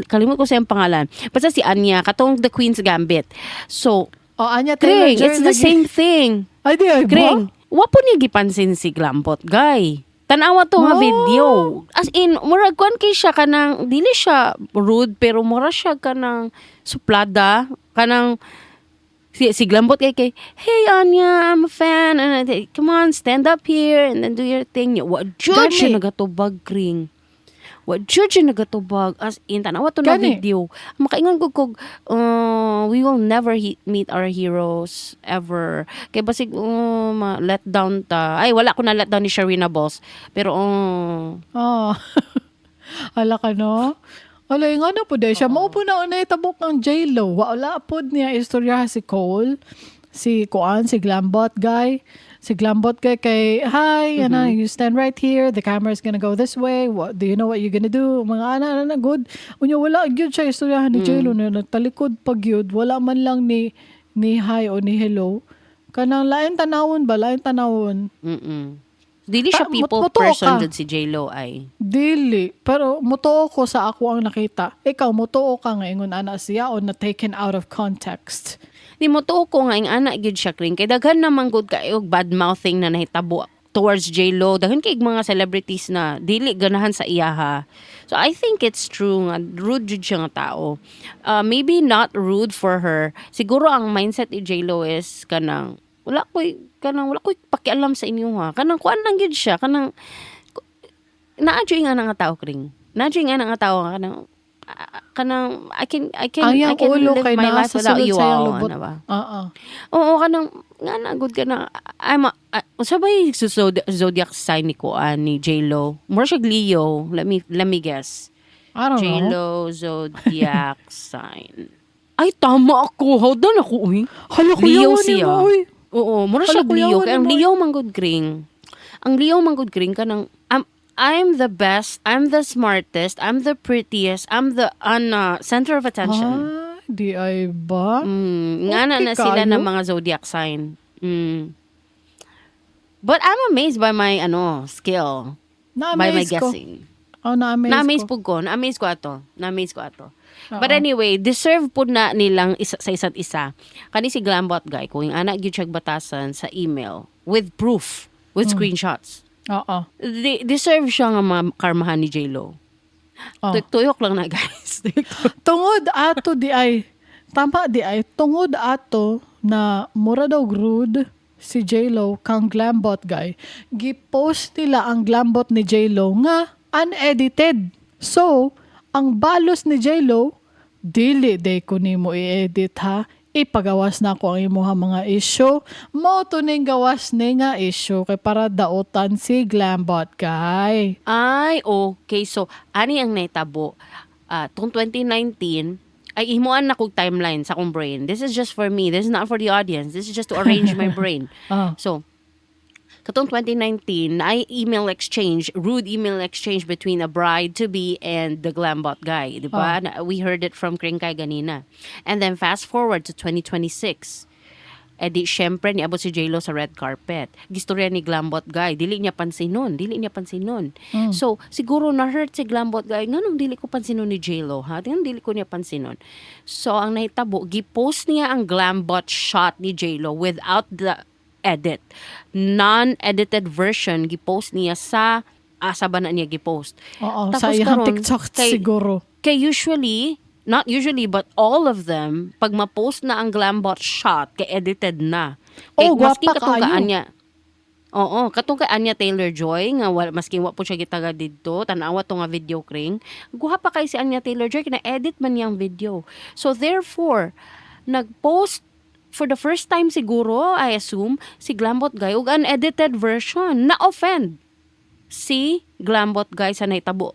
S2: Kalimut ko sa yung pangalan. Basta si Anya, katong The Queen's Gambit. So,
S1: Anya
S2: Kring,
S1: Taylor-Joy.
S2: it's the same thing.
S1: Ay, di ay ba?
S2: Kring, wapo niya gipansin si Glambot guy. Tanawa to nga
S1: Oh.
S2: video. As in, murag kwan kay siya kanang, dili siya rude, pero mura siya kanang suplada, kanang, si Glambot kay, hey Anya, I'm a fan, and come on, stand up here, and then do your thing. What judge
S1: Gani.
S2: siya nagatubag, Kring. What judge siya nagatubag. As in, tanawa to na
S1: Gani.
S2: video. Makaingan ko kog, we will never meet our heroes ever. Kaya basig, let down ta. Ay, wala ko na let down ni Sharina Boss. Pero,
S1: Oh. Ala ka no? Ala, nga na po dahil siya. Maupo na unay tabok ng J-Lo. Wala po niya istorya si Cole, si Kuan, si Glambot guy. Si Glambot guy kay, hi, you stand right here. The camera's gonna go this way. What, do you know what you're gonna do? Mga ana, good. Unya, wala gyud siya istoryahan ni J-Lo na nagtalikod pag yun. Wala man lang ni hi o ni hello. Kanang lain tanawon ba? Lain tanawon.
S2: dili siya people
S1: Motoo
S2: person
S1: ka.
S2: jud si J-Lo ay.
S1: Dili. Pero mutuo ko sa ako ang nakita. Ikaw, mutuo ka nga ingon ana siya o na taken out of context.
S2: Di mo to ko nga ing anak gyud siya Kring kay daghan naman gud kayo bad mouthing na nahitabo towards J-Lo. Daghan kay mga celebrities na dili ganahan sa iyaha. So I think it's true nga rude jud siya nga tao. Maybe not rude for her. Siguro ang mindset ni J-Lo is kanang wala ko'y pakialam sa inyo ha. Kanang kuan lang gyud siya. Kanang naadyo nga nga tao Kring. Naadyo nga nga tao kanang I can
S1: Ang ulo
S2: live
S1: kay
S2: my life
S1: nasa
S2: without
S1: sulod
S2: you.
S1: sa iyang
S2: Wow,
S1: lubot.
S2: ano ba?
S1: Oo.
S2: Oo, kanang nga na good ka na. Sabay zodiac sign ni Kuan ni J-Lo. More siya Leo. Let me guess.
S1: I don't know.
S2: J-Lo zodiac sign. Ay, tama ako. Hawdan ako, uy.
S1: Hala,
S2: Leo
S1: kuyawan
S2: siya.
S1: mo, uy.
S2: Oo, mura
S1: Hala,
S2: siya Leo.
S1: kuyawan
S2: Kaya ang
S1: mo,
S2: Leo manggod Kring. Ang Leo manggod Kring kanang I'm the best, I'm the smartest, I'm the prettiest, I'm the center of attention.
S1: Di ay ba?
S2: Nga na
S1: Okay
S2: sila
S1: kayo.
S2: ng mga zodiac sign. But I'm amazed by my skill. By my
S1: Na-amaze ko.
S2: guessing.
S1: Oh, na-amaze
S2: Na-amaze
S1: ko.
S2: po ko. Na-amaze ko ato.
S1: Oo.
S2: But anyway, deserve po na nilang sa isa't isa. Kani si Glambot guy, kung yung anak gyud siya batasan sa email with proof, with screenshots.
S1: Oo.
S2: Deserve siya nga makarmahan ni J-Lo.
S1: Oh.
S2: Tuyok lang na guys.
S1: Tungod ato di ay, tama di ay, tungod ato na mura daw rude si J-Lo kang Glambot guy. Gipost nila ang Glambot ni J-Lo nga unedited. So, ang balos ni J-Lo, dili day ko nimo i-edit ha. Ipagawas na ko ang imuha mga issue. Mo to ning gawas ni nga issue kay para daotan si Glambot guy.
S2: Ay, okay. So, ani ang naitabo. Tong 2019, ay himuan na kong timeline sa akong brain. This is just for me. This is not for the audience. This is just to arrange my brain.
S1: Ah.
S2: So, katong 2019, ay rude email exchange between a bride-to-be and the Glambot guy. Diba? We heard it from Kringkay ganina. And then fast forward to 2026. Di syempre niabot si J-Lo sa red carpet. Gistorya ni Glambot guy, dili niya pansinon. So, siguro na-hurt si Glambot guy, nganong dili ko pansinon ni J-Lo, ha? Nganong dili ko niya pansinon. So, ang nahitabo, gipost niya ang Glambot shot ni J-Lo without the edit. Non-edited version, gipost niya sa ba na niya gipost.
S1: Oo,
S2: Tapos
S1: sa iyang
S2: karon,
S1: TikTok siguro.
S2: Kay usually, not usually, but all of them, pag ma-post na ang Glambot shot, kay edited na.
S1: Oh,
S2: Maski
S1: gwapa
S2: katong
S1: kaayo.
S2: kaanya, oo, katong kay Anya Taylor-Joy, nga maski wa po siya gitaga didto, tanawa to nga video kring, guha pa kay si Anya Taylor-Joy, kina-edit man niyang video. So therefore, nag-post for the first time siguro, I assume, si Glambot Guy, ug unedited version, na-offend si Glambot Guy sa naitabo.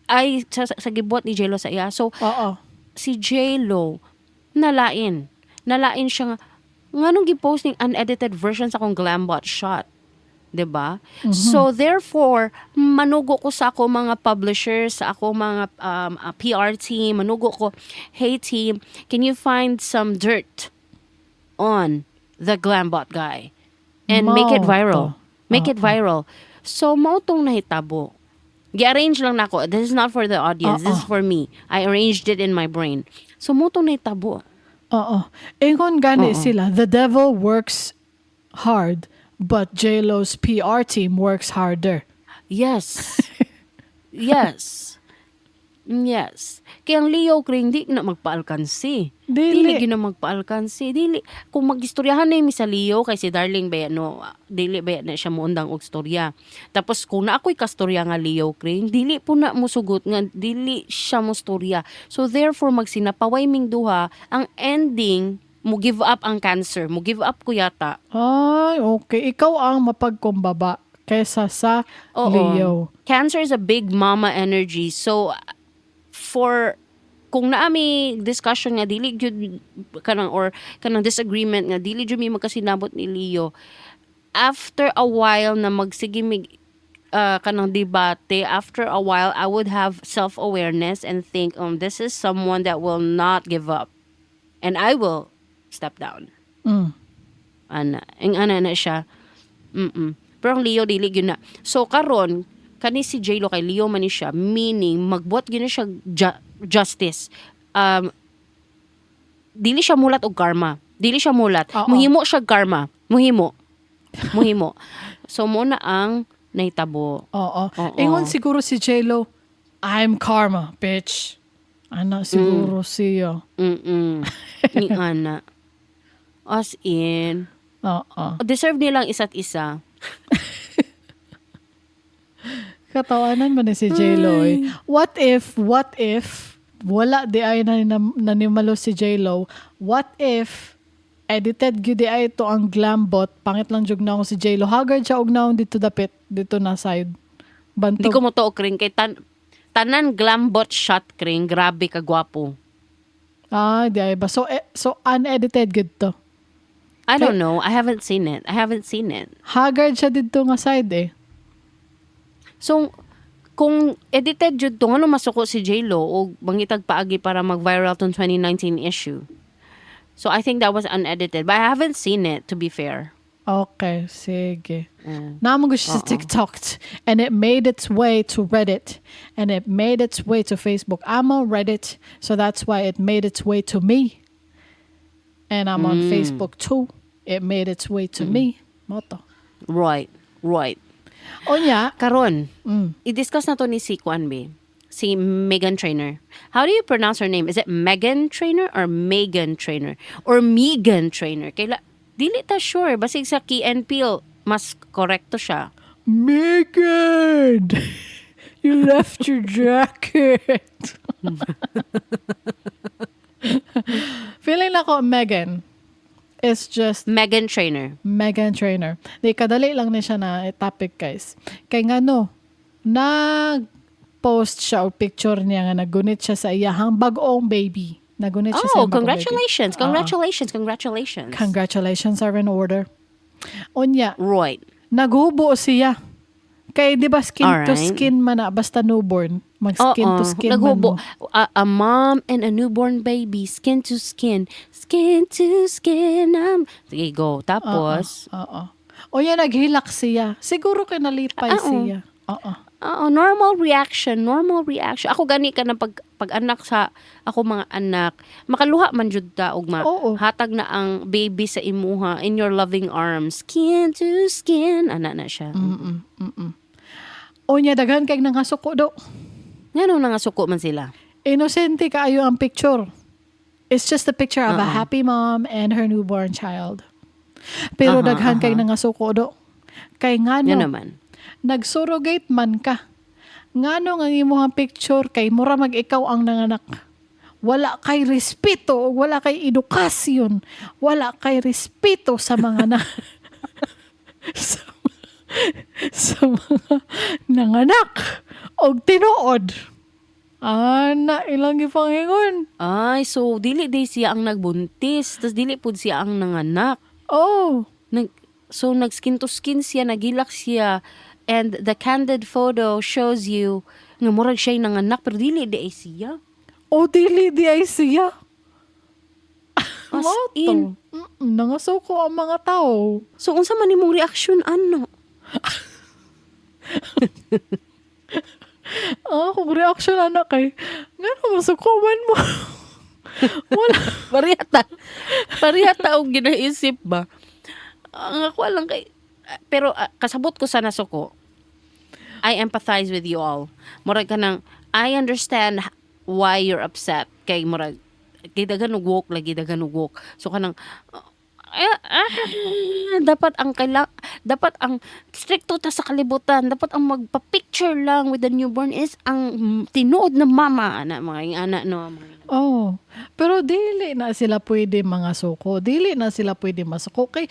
S2: Ay, sa gibuhat ni J-Lo sa iya. So,
S1: Oo.
S2: si J-Lo, nalain. Nalain siya nga, nga nung gipost ning unedited version sa akong Glambot shot. 'Di ba? So, therefore, manugo ko sa ako mga publishers, sa ako mga PR team, manugo ko, hey team, can you find some dirt on the Glambot Guy? And make it
S1: Mao
S2: viral.
S1: to.
S2: Make it viral. So, mao tong nahitabo. Gi-arrange lang nako. This is not for the audience. This is for me. I arranged it in my brain. So, mo tong nahitabo.
S1: Oo. Ingon gani
S2: Oo.
S1: sila, the devil works hard, but J-Lo's PR team works harder.
S2: Yes. Yes. Yes. Kaya ang Leo Kring, di na magpaalkansi.
S1: Dili.
S2: Dili na magpaalkansi. Dili. Kung magistoryahan na yung sa Leo, kay si Darling ba no, dili ba na siya muundang og storya. Tapos kung na ako'y kastorya nga Leo Kring, dili po na musugot nga, dili siya mo storya. So therefore, magsinapaway ming duha, ang ending, mo give up ang cancer. Mo give up ko yata.
S1: Ay, okay. Ikaw ang mapagkumbaba kesa sa
S2: Oo.
S1: Leo.
S2: Cancer is a big mama energy. So, for kung naami discussion nga dili gyud kanang or kanang disagreement nga dili gyud mi magkasinabot ni Leo, after a while na magsige mig kanang debate, after a while I would have self-awareness and think, this is someone that will not give up, and I will step down.
S1: Mm.
S2: Ana na siya. Pero ang Leo dili gyud na. So karon kani si J-Lo kay Leo man ni siya, meaning magbuhat gyud na siya justice. Dili siya mulat og karma. Dili siya mulat.
S1: Oo.
S2: Muhimo siya karma. Muhimo. So mo na ang nahitabo.
S1: Oo.
S2: Oo.
S1: Ingon siguro si J-Lo, I'm karma, bitch. Ana siguro siya.
S2: Ni ana. As in,
S1: Oo.
S2: deserve nilang isa't isa.
S1: Katawanan man ni si J-Lo eh. What if, wala di ay nanimalo si J-Lo, what if, edited gyud di ay ito ang glambot, pangit lang jug na ako si J-Lo, haggard siya og naon dito dapit, dito na side.
S2: Di
S1: Bantog.
S2: ko mo to kring kay tanan Glambot shot kring, grabe ka gwapo.
S1: Di ay ba? So unedited good to.
S2: I don't know. I haven't seen it.
S1: Haggard siya dito nga side eh.
S2: So, kung edited jud to, ano masuko si J-Lo o mangitag paagi para mag-viral tong 2019 issue. So, I think that was unedited. But I haven't seen it, to be fair.
S1: Okay, sige. Naman ko siya sa TikTok and it made its way to Reddit and it made its way to Facebook. I'm on Reddit, so that's why it made its way to me. And I'm on Facebook too. It made its way to me. Moto.
S2: Right.
S1: Onya,
S2: Karon, i-discuss na to ni si Kwan B. Si Meghan Trainor. How do you pronounce her name? Is it Meghan Trainor or Megan Trainor? Or Megan Trainor? Dili ta sure. Basig sa Key and Peele, mas correcto siya.
S1: Megan, you left your jacket. Feeling ako Megan is just
S2: Meghan Trainor.
S1: Meghan Trainor. Di kadali lang ni siya na topic guys. Kay nga no, nag-post siya o picture niya nga nagunit siya sa iyahang bag-ong baby. Nagunit siya sa iyang bagong
S2: Congratulations.
S1: baby.
S2: Congratulations.
S1: Congratulations are in order. Onya,
S2: Right.
S1: naghubo siya. Kay di ba skin to
S2: Alright.
S1: skin man na basta newborn. Mag-skin to skin man
S2: Naghubo.
S1: mo.
S2: A mom and a newborn baby. Skin to skin. Skin to skin. Sige, go. Tapos,
S1: Oo. O yan, naghilak siya. Siguro kay nalipay
S2: Oo.
S1: siya. Oo.
S2: normal reaction. Ako gani ka na pag-anak sa ako mga anak. Makaluha man jud ta og
S1: Oo.
S2: hatag na ang baby sa imuha in your loving arms. Skin to skin. Ana na siya.
S1: O niya, daghan kay nangasuko do.
S2: Nga nung nangasuko man sila.
S1: Inosente kaayo ang picture. It's just a picture of a
S2: Oo.
S1: happy mom and her newborn child. Pero daghan kay nangasuko do. Kay
S2: Yan
S1: ngano,
S2: naman.
S1: nag-surrogate man ka. Ngano nga imong picture kay mura mag ikaw ang nanganak. Wala kay respeto, wala kay edukasyon, wala kay respeto sa mga sa, sa mga nanganak og tinuod. Ana, ilang ipangingon.
S2: Ay, so dili day siya ang nagbuntis, tas dili pud siya ang nanganak.
S1: Oh,
S2: So nag-skin to skin siya, nagilak siya, and the candid photo shows you nga murag siya yung nanganak pero dili di ay siya.
S1: dili di ay siya.
S2: As
S1: Mao to.
S2: in.
S1: Nangasuko ang mga tao.
S2: So unsa man imong reaksyon ano?
S1: Kung reaction anak kay, nga masukuman mo. Wala.
S2: Parihata og ginaisip ba? Ang ako lang kay pero kasabot ko sa nasuko. I empathize with you all. Murag ka nang I understand why you're upset kay murag dagan og woke lagi dagan og woke. So kanang dapat ang stricto ta sa kalibutan, dapat ang magpa-picture lang with the newborn is ang tinuod na mama ana mga anak no mga
S1: Oh, pero dili na sila pwede mga suko. Dili na sila pwede masuko. Kay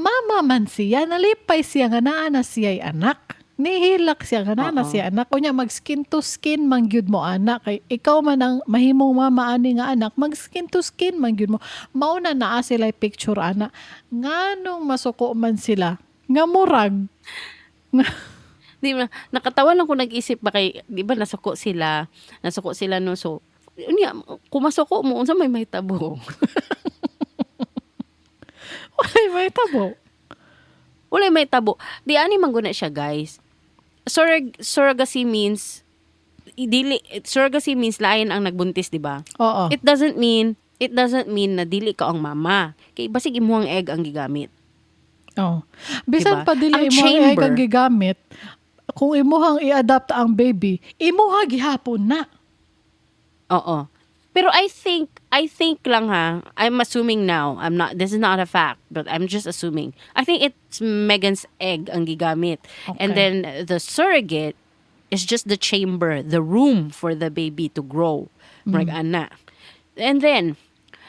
S1: mama man siya, nalipay siya nga naa na siya'y anak. Nihilak siya nga naa na
S2: Oo.
S1: siya anak. Kunya mag skin to skin man gyud mo anak. Kay ikaw man ang mahimong mama ani nga anak, mag skin to skin man gyud mo. Mauna naa sila picture anak. Nganong masuko man sila? Nga murag.
S2: di ba nakatawa lang ko nag-isip ba kay di ba nasuko sila no so unya kumasuko mo unsa may mahitabo.
S1: Walay may tabo.
S2: Wala may tabo. Di ani man guna siya, guys. Surrogacy means surrogacy means lain ang nagbuntis, di ba?
S1: Oo.
S2: It doesn't mean na dili ka ang mama. Kay basig imuhang egg ang gigamit.
S1: Oh. Bisan
S2: Diba?
S1: pa dili
S2: Ang
S1: imo ang
S2: chamber.
S1: gigamit, kung imuhang i-adapt ang baby, imuha gihapon na.
S2: Oo. Pero I think lang ha, I'm assuming now, this is not a fact, but I'm just assuming. I think it's Megan's egg ang gigamit. And
S1: Okay.
S2: then the surrogate is just the chamber, the room for the baby to grow. Murag ana. And then,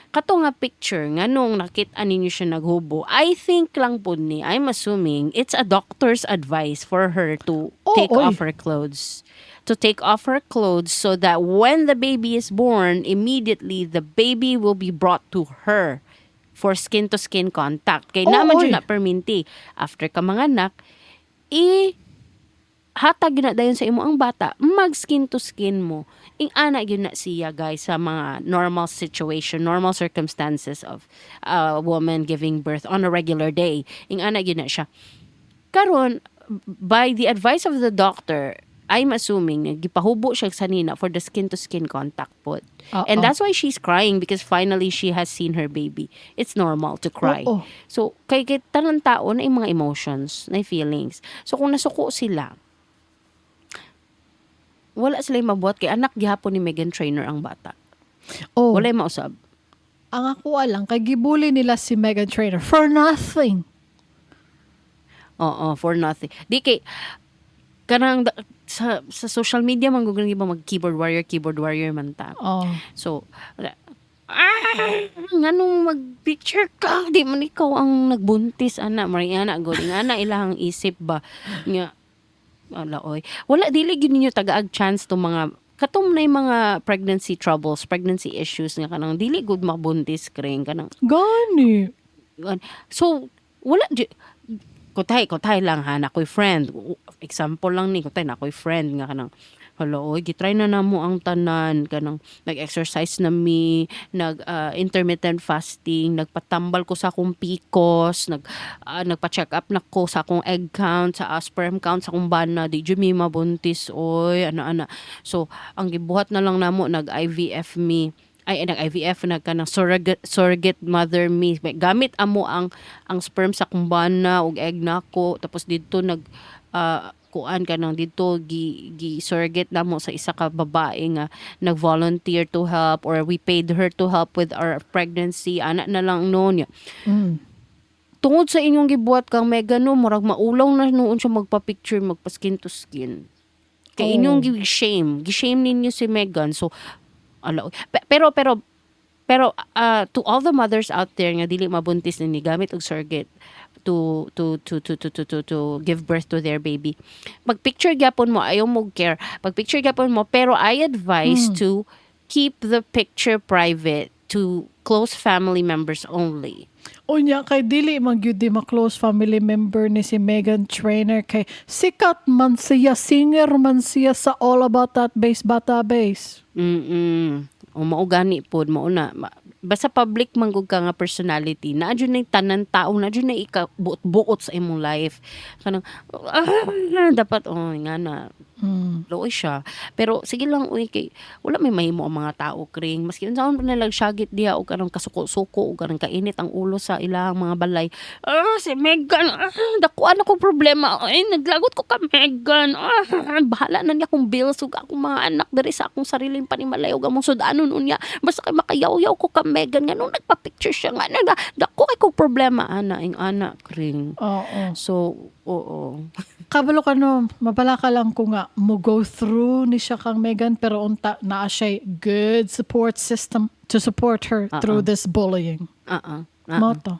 S2: kato nga picture, nga nung nakita ninyo siya naghubo, I think lang po ni, I'm assuming, it's a doctor's advice for her to take
S1: oy.
S2: off her clothes. To take off her clothes so that when the baby is born, immediately the baby will be brought to her for skin-to-skin contact. Kaya naman
S1: oy.
S2: yun na perminti. After ka manganak, hatag na dayon sa imo ang bata, mag skin-to-skin mo. Ing ana yun na siya, guys, sa mga normal situation, normal circumstances of a woman giving birth on a regular day. Ing ana yun na siya. Karon, by the advice of the doctor, I'm assuming gipahubo siya sanina for the skin-to-skin contact po.
S1: Oo.
S2: And that's why she's crying because finally she has seen her baby. It's normal to cry.
S1: Oo.
S2: So, kay tanang tao na yung mga emotions, na yung feelings. So, kung nasuko sila, wala sila yung mabuhat kay anak gihapon ni Meghan Trainor ang bata.
S1: Oh,
S2: Wala yung mausab.
S1: ang ako alang, kay gibuli nila si Meghan Trainor for nothing.
S2: Oo, for nothing. Di kay kanang sa social media man gugong iba mag keyboard warrior man ta.
S1: Oh.
S2: So, nganong mag-picture ka? Di man ikaw ang nagbuntis, ana. Maring ana, goding ana, ilahang isip ba? Nga, ala, oy. Wala, dili gid ninyo tagaag chance to mga, katom na yung mga pregnancy troubles, pregnancy issues, nga kanang, dili good mabuntis, kring, kanang,
S1: Gani.
S2: so, wala, kutay lang ha, nakoy friend. Example lang ni, kutay, nakoy friend, nga kanang, hello, oy, gitry na namo ang tanan, kanang nag-exercise na mi, intermittent fasting, nagpatambal ko sa akong PCOS, nagpa-check up na ko sa akong egg count, sa sperm count, sa akong bana, di jud mi mabuntis, oy, ana. So, ang gibuhat na lang namo, nag-IVF mi, nag-IVF na ka ng surrogate mother me. Gamit amo ang sperm sa akong bana ug egg nako, tapos dito kuan ka nang dito surrogate na mo sa isa ka babae nga nag-volunteer to help or we paid her to help with our pregnancy ana na lang noon.
S1: Mm.
S2: Tungod sa inyong gibuhat kang Megan no murag maulaw na noon siya magpa-picture magpa-skin to skin. Kay inyong gi-shame ninyo si Megan. So pero to all the mothers out there nga dili mabuntis ni gamit og surrogate to give birth to their baby. Pag-picture gyapon mo ayaw mo care. Pag-picture gyapon mo pero I advise to keep the picture private to close family members only.
S1: Unya kay dili man gyud di ma-close family member ni si Meghan Trainor kay sikat man siya, singer man siya sa All About That Bass Database.
S2: O mao gani pod mao na basta public manggug ka nga personality na adyo na tanan tao na adyo na ikabuot-buot sa imong life kanang dapat nga na Loy siya. Pero sige lang uy kay wala may mahimo ang mga tao kring maski unsaon pa nalang syagit diha og kanang kasuko-suko og kanang kainit ang ulo sa ilang mga balay. Si Megan dakuan ako problema. Ay naglagot ko ka Megan. Bahala na niya akong bills ug akong mga anak diri sa akong sariling panimalay ug among sudanon unya. Basta kay makayaw-yaw ko ka Megan nga nung nagpa-picture siya nga dako kay kog problema ana ing anak kring.
S1: Oo.
S2: So oo.
S1: Kabalo ka no, mabala ka lang ko nga mo go through ni siya kang Megan pero unta naa siya good support system to support her through this bullying. Moto.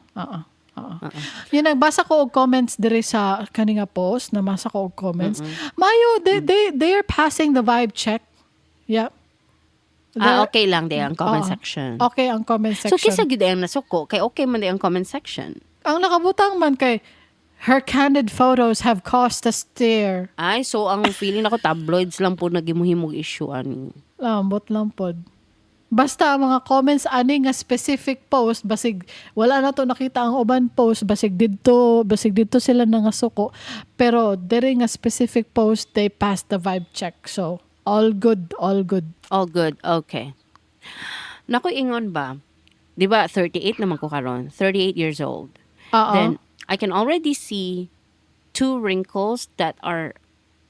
S1: Yun, nagbasa ko og comments diri sa kaninga post, namasa ko og comments. Mayo, they are passing the vibe check. Yeah.
S2: Okay lang di ang comment section.
S1: Okay ang comment section.
S2: So kisa gyud ang nasuko kay okay man di ang comment section.
S1: Ang nakabutang man kay her candid photos have caused a stir.
S2: Ay, so ang feeling ako tabloids lang po nagimuhimog issue ani.
S1: Lambot lang pod. Basta ang mga comments ani nga specific post basig wala na to nakita ang uban post basig didto sila nangasuko pero diri nga specific post they passed the vibe check. So all good.
S2: All good. Okay. Nako ingon ba? 'Di ba 38 naman ko karon. 38 years old. Then I can already see 2 wrinkles that are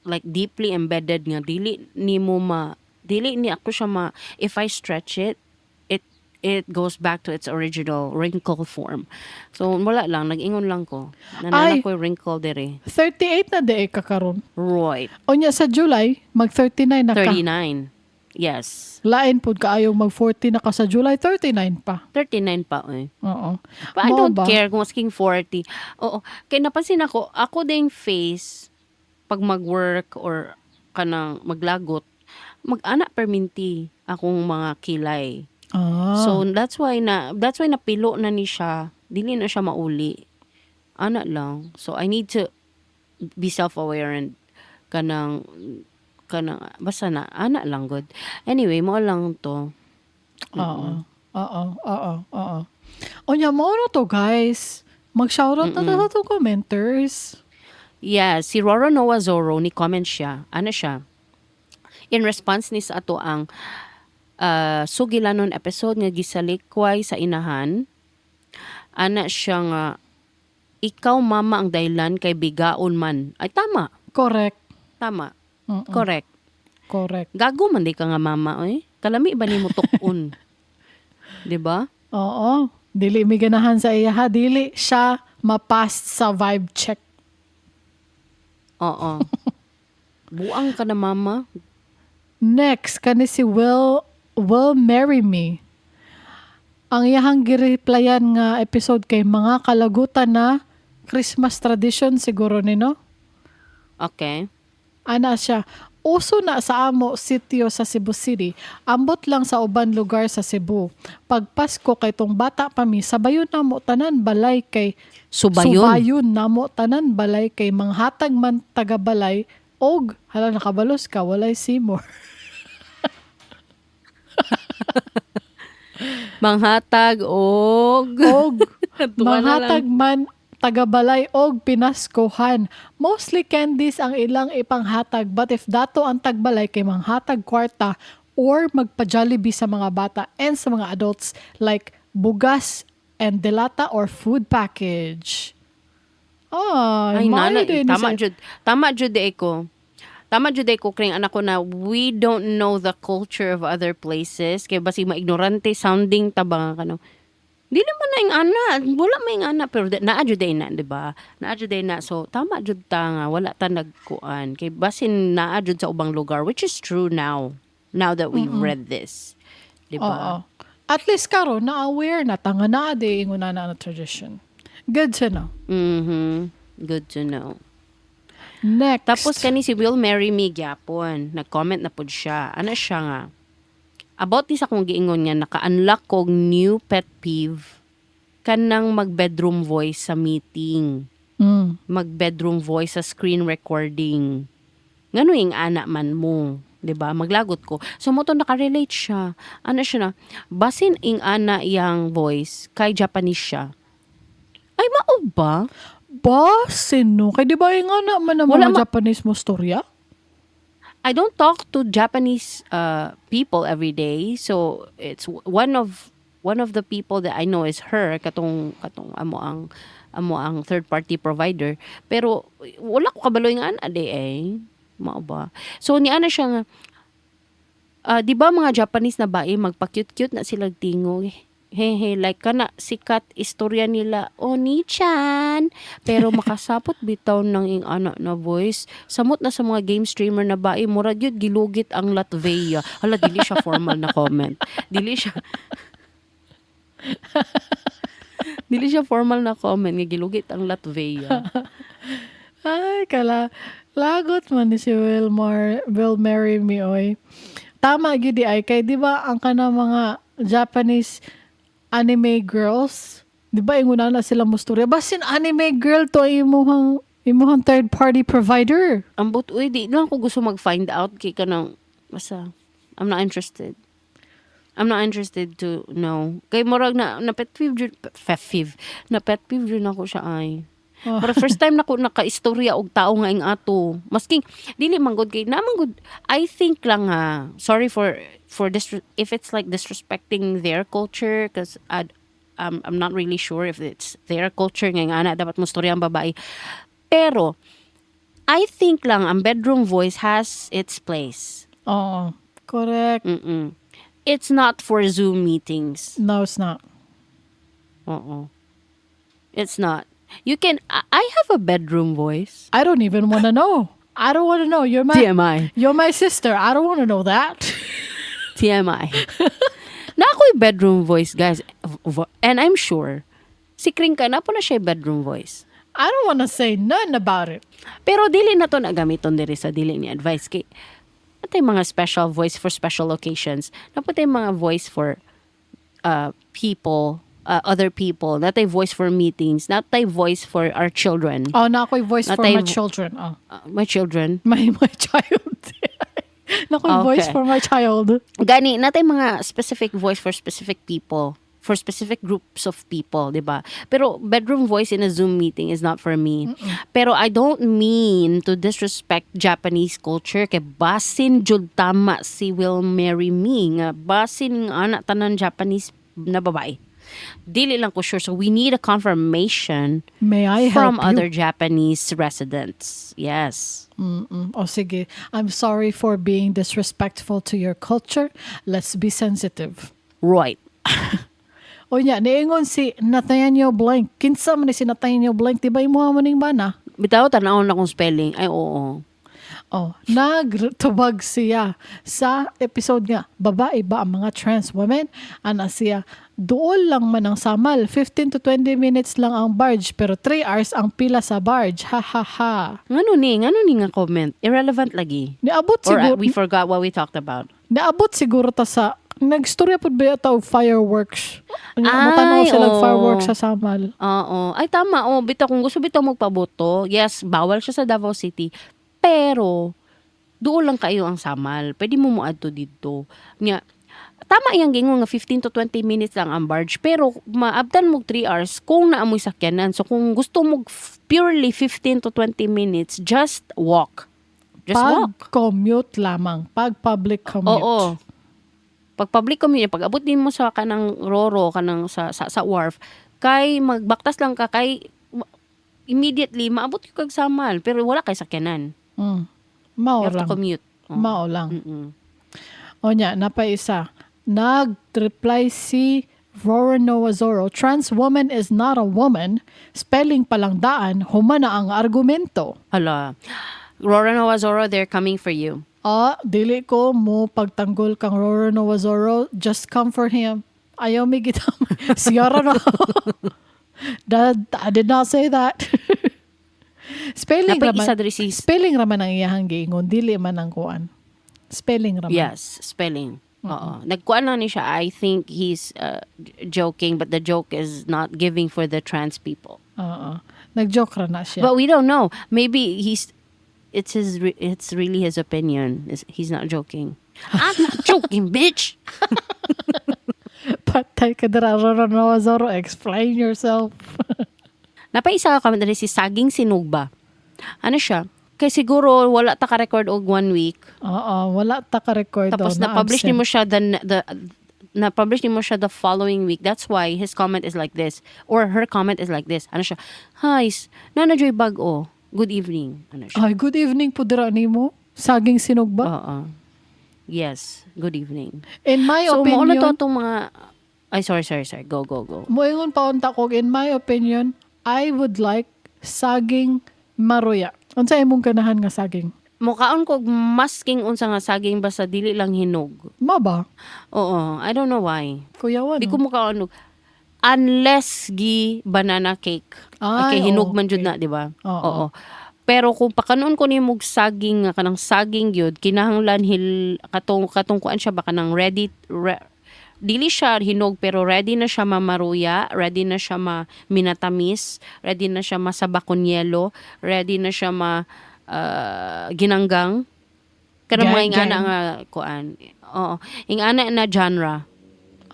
S2: like deeply embedded nga dili ni ako siya if I stretch it goes back to its original wrinkle form. So wala lang nag-ingon lang ko. Nanana ko yung wrinkle dere.
S1: 38 na di ka karon.
S2: Right.
S1: Onya sa July mag 39 na ka.
S2: 39. Yes.
S1: Lain pud kaayo mag 40 na ka sa July 39 pa.
S2: 39 pa
S1: Oo.
S2: But I don't care kung masking 40. Oo. Kaya napansin ako ding face pag mag-work or kanang maglagot, mag-anak perminti akong mga kilay. So that's why napilo na ni siya. Dili na siya mauli. Ana lang. So I need to be self-aware and kanang basta na ana lang good. Anyway, mo lang to.
S1: Oo. Onya mo no to guys. Mag-shoutout na to commenters.
S2: Yeah, si Roro Noah Zoro ni comment siya. Ano siya? In response ni sa ato ang sugilanon episode nga gisalikway sa inahan. Ana siya nga ikaw mama ang dahilan kay bigaon man. Ay tama.
S1: Correct.
S2: Tama.
S1: Correct.
S2: Gago man di ka nga mama Kalami ba nimo tukon? 'Di ba?
S1: Oo. Dili mi ganahan sa iya ha. Dili siya mapast sa vibe check.
S2: Oo. Buang ka na mama.
S1: Next, kani si Will Marry Me. Ang iyahang gireplyan nga episode kay mga kalagutan na Christmas tradition siguro nino.
S2: Okay.
S1: Ana siya, uso na sa amo sitio sa Cebu City, ambot lang sa uban lugar sa Cebu. Pag Pasko kay tong bata pa mi, sabayon na mo tanan balay kay subayon na mo tanan balay kay manghatag man taga balay og hala nakabalos ka walay Seymour.
S2: Manghatag og
S1: manghatag man tagabalay og pinaskohan. Mostly candies ang ilang ipanghatag but if dato ang tagbalay kay manghatag kwarta or magpa-Jollibee sa mga bata and sa mga adults like bugas and delata or food package. Ay,
S2: nana,
S1: maayo din
S2: tama
S1: siya.
S2: jud. Tama jud di ko. Tama jud ko kring anak ko na we don't know the culture of other places kay basi maignorante sounding tabang kano. Dili mo na ing ana, wala may ing ana pero naa jud na, di ba? Naa jud na. So tama jud ta nga wala ta nagkuan kay basin naa jud sa ubang lugar which is true now. Now that we've read this. Di
S1: Oo.
S2: ba?
S1: At least karon na-aware na tanga na di inguna na tradition. Good to know.
S2: Good to know.
S1: Next.
S2: Tapos kani si Will Marry Me gyapon, nag-comment na pud siya. Ano siya nga? About this akong giingon nga naka-unlock kog new pet peeve kanang mag-bedroom voice sa meeting.
S1: Mm.
S2: Mag-bedroom voice sa screen recording. Ngano ing ana man mo, 'di ba? Maglagot ko. So mo to naka-relate siya. Ano siya na? Basin ing ana iyang voice kay Japanese siya. Ay mao ba?
S1: Basin no. Kay di ba yung nga naman ang
S2: Wala
S1: mga Japanese mo storya?
S2: I don't talk to Japanese people every day. So it's one of the people that I know is her katong amo ang third party provider. Pero wala ko kabaloy nga ana di mao ba. So ni ana siya nga di ba mga Japanese na bae magpa-cute-cute na sila tingog. Hehe, like kana sikat istorya nila Oni-chan pero makasapot bitaw ng ing anak na voice samot na sa mga game streamer na bae murag yun gilugit ang Latvia. Hala dili siya formal na comment, dili siya formal na comment nga gilugit ang Latvia.
S1: Ay, lagot man ni si Will Marry Me, oy. Tama, gidi ay. Kay, di ba, ang kana mga Japanese anime girls, di ba, inguna na sila musturya. Basin anime girl to, imuhang third-party provider.
S2: Ambot uy di lang ako gusto mag-find out kay kanang basta I'm not interested. I'm not interested to know. Kay murag na pet peeve jud ako siya ay.
S1: Oh.
S2: Pero first time nako naka-istorya og tao nga ing ato. Masking dili man gud kay naman gud I think lang sorry for this if it's like disrespecting their culture cuz I'm not really sure if it's their culture nga ana dapat mo storya ang babae. Pero I think lang ang bedroom voice has its place.
S1: Oo. Correct.
S2: It's not for Zoom meetings.
S1: No, it's not.
S2: Oo. It's not. You can I have a bedroom voice.
S1: I don't even want to know. I don't want to know. You're my sister. I don't want to know that.
S2: TMI. Na ako'y bedroom voice, guys. And I'm sure, si Kringka na po na siya bedroom voice.
S1: I don't want to say none about it.
S2: Pero dili na to nagamiton diri sa dili ni advice. Kay, natay mga special voice for special occasions. Napatay mga voice for people, other people. Natay voice for meetings. Natay voice for our children.
S1: Oh, na ako'y voice for
S2: Natay
S1: my children. Oh.
S2: My children.
S1: My child. Na ako'y voice
S2: Okay.
S1: for my child.
S2: Gani, natay mga specific voice for specific people. For specific groups of people, di ba? Pero bedroom voice in a Zoom meeting is not for me. Pero I don't mean to disrespect Japanese culture kay basin jud tama si Will Marry Me nga basin nga anak tanan Japanese na babae. Dili lang ko sure. So we need a confirmation
S1: May I
S2: from
S1: help
S2: other
S1: you?
S2: Japanese residents. Yes.
S1: Oh, sige. I'm sorry for being disrespectful to your culture. Let's be sensitive.
S2: Right.
S1: O niya, niingon si Nathaniel Blank. Kinsa man ni si Nathaniel Blank, di ba imuha maning bana?
S2: Bitaw tanawon na kong spelling. Ay oo.
S1: Oh, nagtubag siya sa episode nga, babae ba ang mga trans women? Ana siya, dool lang man ang samal. 15 to 20 minutes lang ang barge, pero 3 hours ang pila sa barge. Ha ha ha.
S2: Ngano ni nga comment? Irrelevant lagi.
S1: Niabot
S2: Or
S1: siguro,
S2: we forgot what we talked about.
S1: niabot siguro ta sa, nagstorya po ba ito fireworks?
S2: Ay,
S1: Matanaw sila
S2: oo.
S1: fireworks sa samal.
S2: Oo. Ay, tama. Oh, bitaw, kung gusto bitaw magpaboto, yes, bawal siya sa Davao City. Pero, doon lang kayo ang samal. Pwede mo muadto dito. Nga, tama yung gingo nga 15 to 20 minutes lang ang barge. Pero, maabtan mo 3 hours kung naamoy sakyanan. So, kung gusto mo purely 15 to 20 minutes, just walk. Just walk.
S1: Pag-commute lamang. Pag-public commute.
S2: Oo. Pag public commute, pag abot din mo sa kanang roro, kanang sa wharf, kay magbaktas lang ka kay immediately maabot yung kagsamal pero wala kay sakyanan.
S1: Mao
S2: You have to
S1: lang.
S2: commute.
S1: Mao lang.
S2: Mm-mm.
S1: O nya, napaisa. Nag-reply si Rora Noazoro, trans woman is not a woman. Spelling palang daan, humana ang argumento.
S2: Hala. Rora Noazoro, they're coming for you.
S1: Dili ko mo pagtanggol kang Rora Noazoro, just come for him. Ayaw mi kita. Siyara na. I did not say that. Spelling
S2: Napay isa
S1: raman.
S2: diri si
S1: Spelling raman ang iyahang giingon, dili man ang kuan. Spelling raman.
S2: yes, spelling. Oo. Nagkuan lang ni siya. I think he's joking but the joke is not giving for the trans people.
S1: Oo. Nag-joke ra na siya.
S2: But we don't know. Maybe it's really his opinion. He's not joking. I'm not joking, bitch.
S1: Patay ka dira, Rora Noazoro, explain yourself.
S2: Napaisa ka diri si Saging Sinugba. Ano siya? Kay siguro wala ta ka-record og 1 week.
S1: Oo, wala ta ka-record
S2: Tapos
S1: daw,
S2: na-publish ni
S1: absent.
S2: mo siya na-publish ni mo siya the following week. That's why his comment is like this. Or her comment is like this. Ano siya? Hi, Nana Joy Bag-o. Good evening. Ano siya?
S1: Ay, good evening po dira nimo. Saging sinugba.
S2: Oo. Yes. Good evening.
S1: In my
S2: So, mauna to
S1: opinion,
S2: itong mga... Ay, sorry. Go.
S1: moingon pa unta ko, in my opinion, I would like saging maruya. Unsa imong ganahan nga saging?
S2: Mukaon ko masking unsa nga saging basta dili lang hinog.
S1: Maba,
S2: Oo. I don't know why.
S1: kuyawan.
S2: Di ko mukaon og unless gi banana cake.
S1: Ay,
S2: Okay, hinog man
S1: okay.
S2: jud na, di ba?
S1: Oo.
S2: Pero kung pakanon ko nimog saging nga kanang saging gyud kinahanglan katong kuan siya ba kanang dili siya hinog pero ready na siya mamaruya, ready na siya minatamis, ready na siya masabakon yelo, ready na siya ginanggang. Kanang mga
S1: Gang.
S2: ingana nga kuan. Oo, ingana na genre.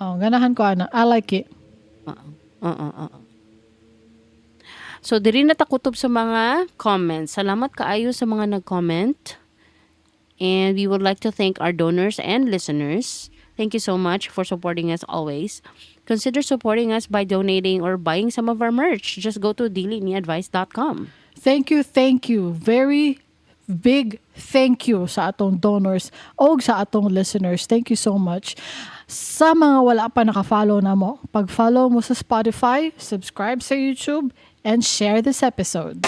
S1: Oh, ganahan ko ana. I like it.
S2: Oo. So, diri na takutob sa mga comments. Salamat kaayo sa mga nag-comment. And we would like to thank our donors and listeners. Thank you so much for supporting us always. Consider supporting us by donating or buying some of our merch. Just go to diliniadvice.com.
S1: Thank you. Very big thank you sa atong donors o sa atong listeners. Thank you so much. Sa mga wala pa naka-follow na mo, pag-follow mo sa Spotify, subscribe sa YouTube, and share this episode.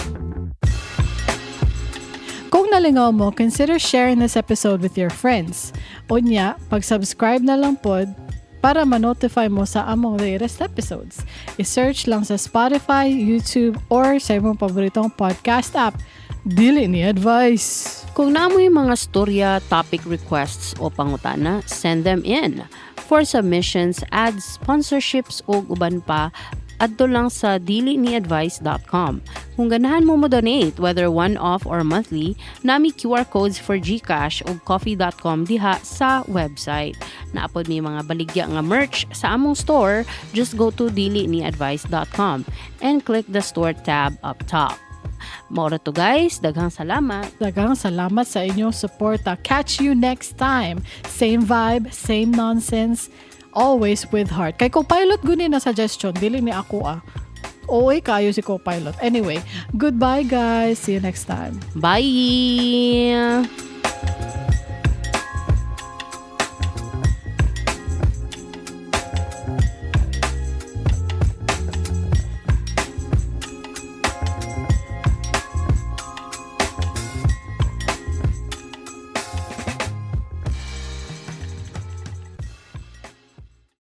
S1: Kung nalingaw mo, consider sharing this episode with your friends. Unya, pag-subscribe na lang pod para ma-notify mo sa among latest episodes. I-search lang sa Spotify, YouTube, or sa imong paboritong podcast app. Dili ni advice.
S2: Kung naamoy mga storya, topic requests o pangutana, send them in. For submissions, ads, sponsorships o uban pa, adto lang sa diliniadvice.com. Kung ganahan mo donate, whether one-off or monthly, nami QR codes for GCash o coffee.com diha sa website. Naapod may mga baligya nga merch sa among store, just go to diliniadvice.com and click the store tab up top. Maura to guys, daghang salamat.
S1: Daghang salamat sa inyong suporta. Catch you next time. Same vibe, same nonsense, always with heart. Kay Copilot guni na suggestion, dili ni ako Oy kayo si Copilot. Anyway, goodbye guys. See you next time.
S2: Bye!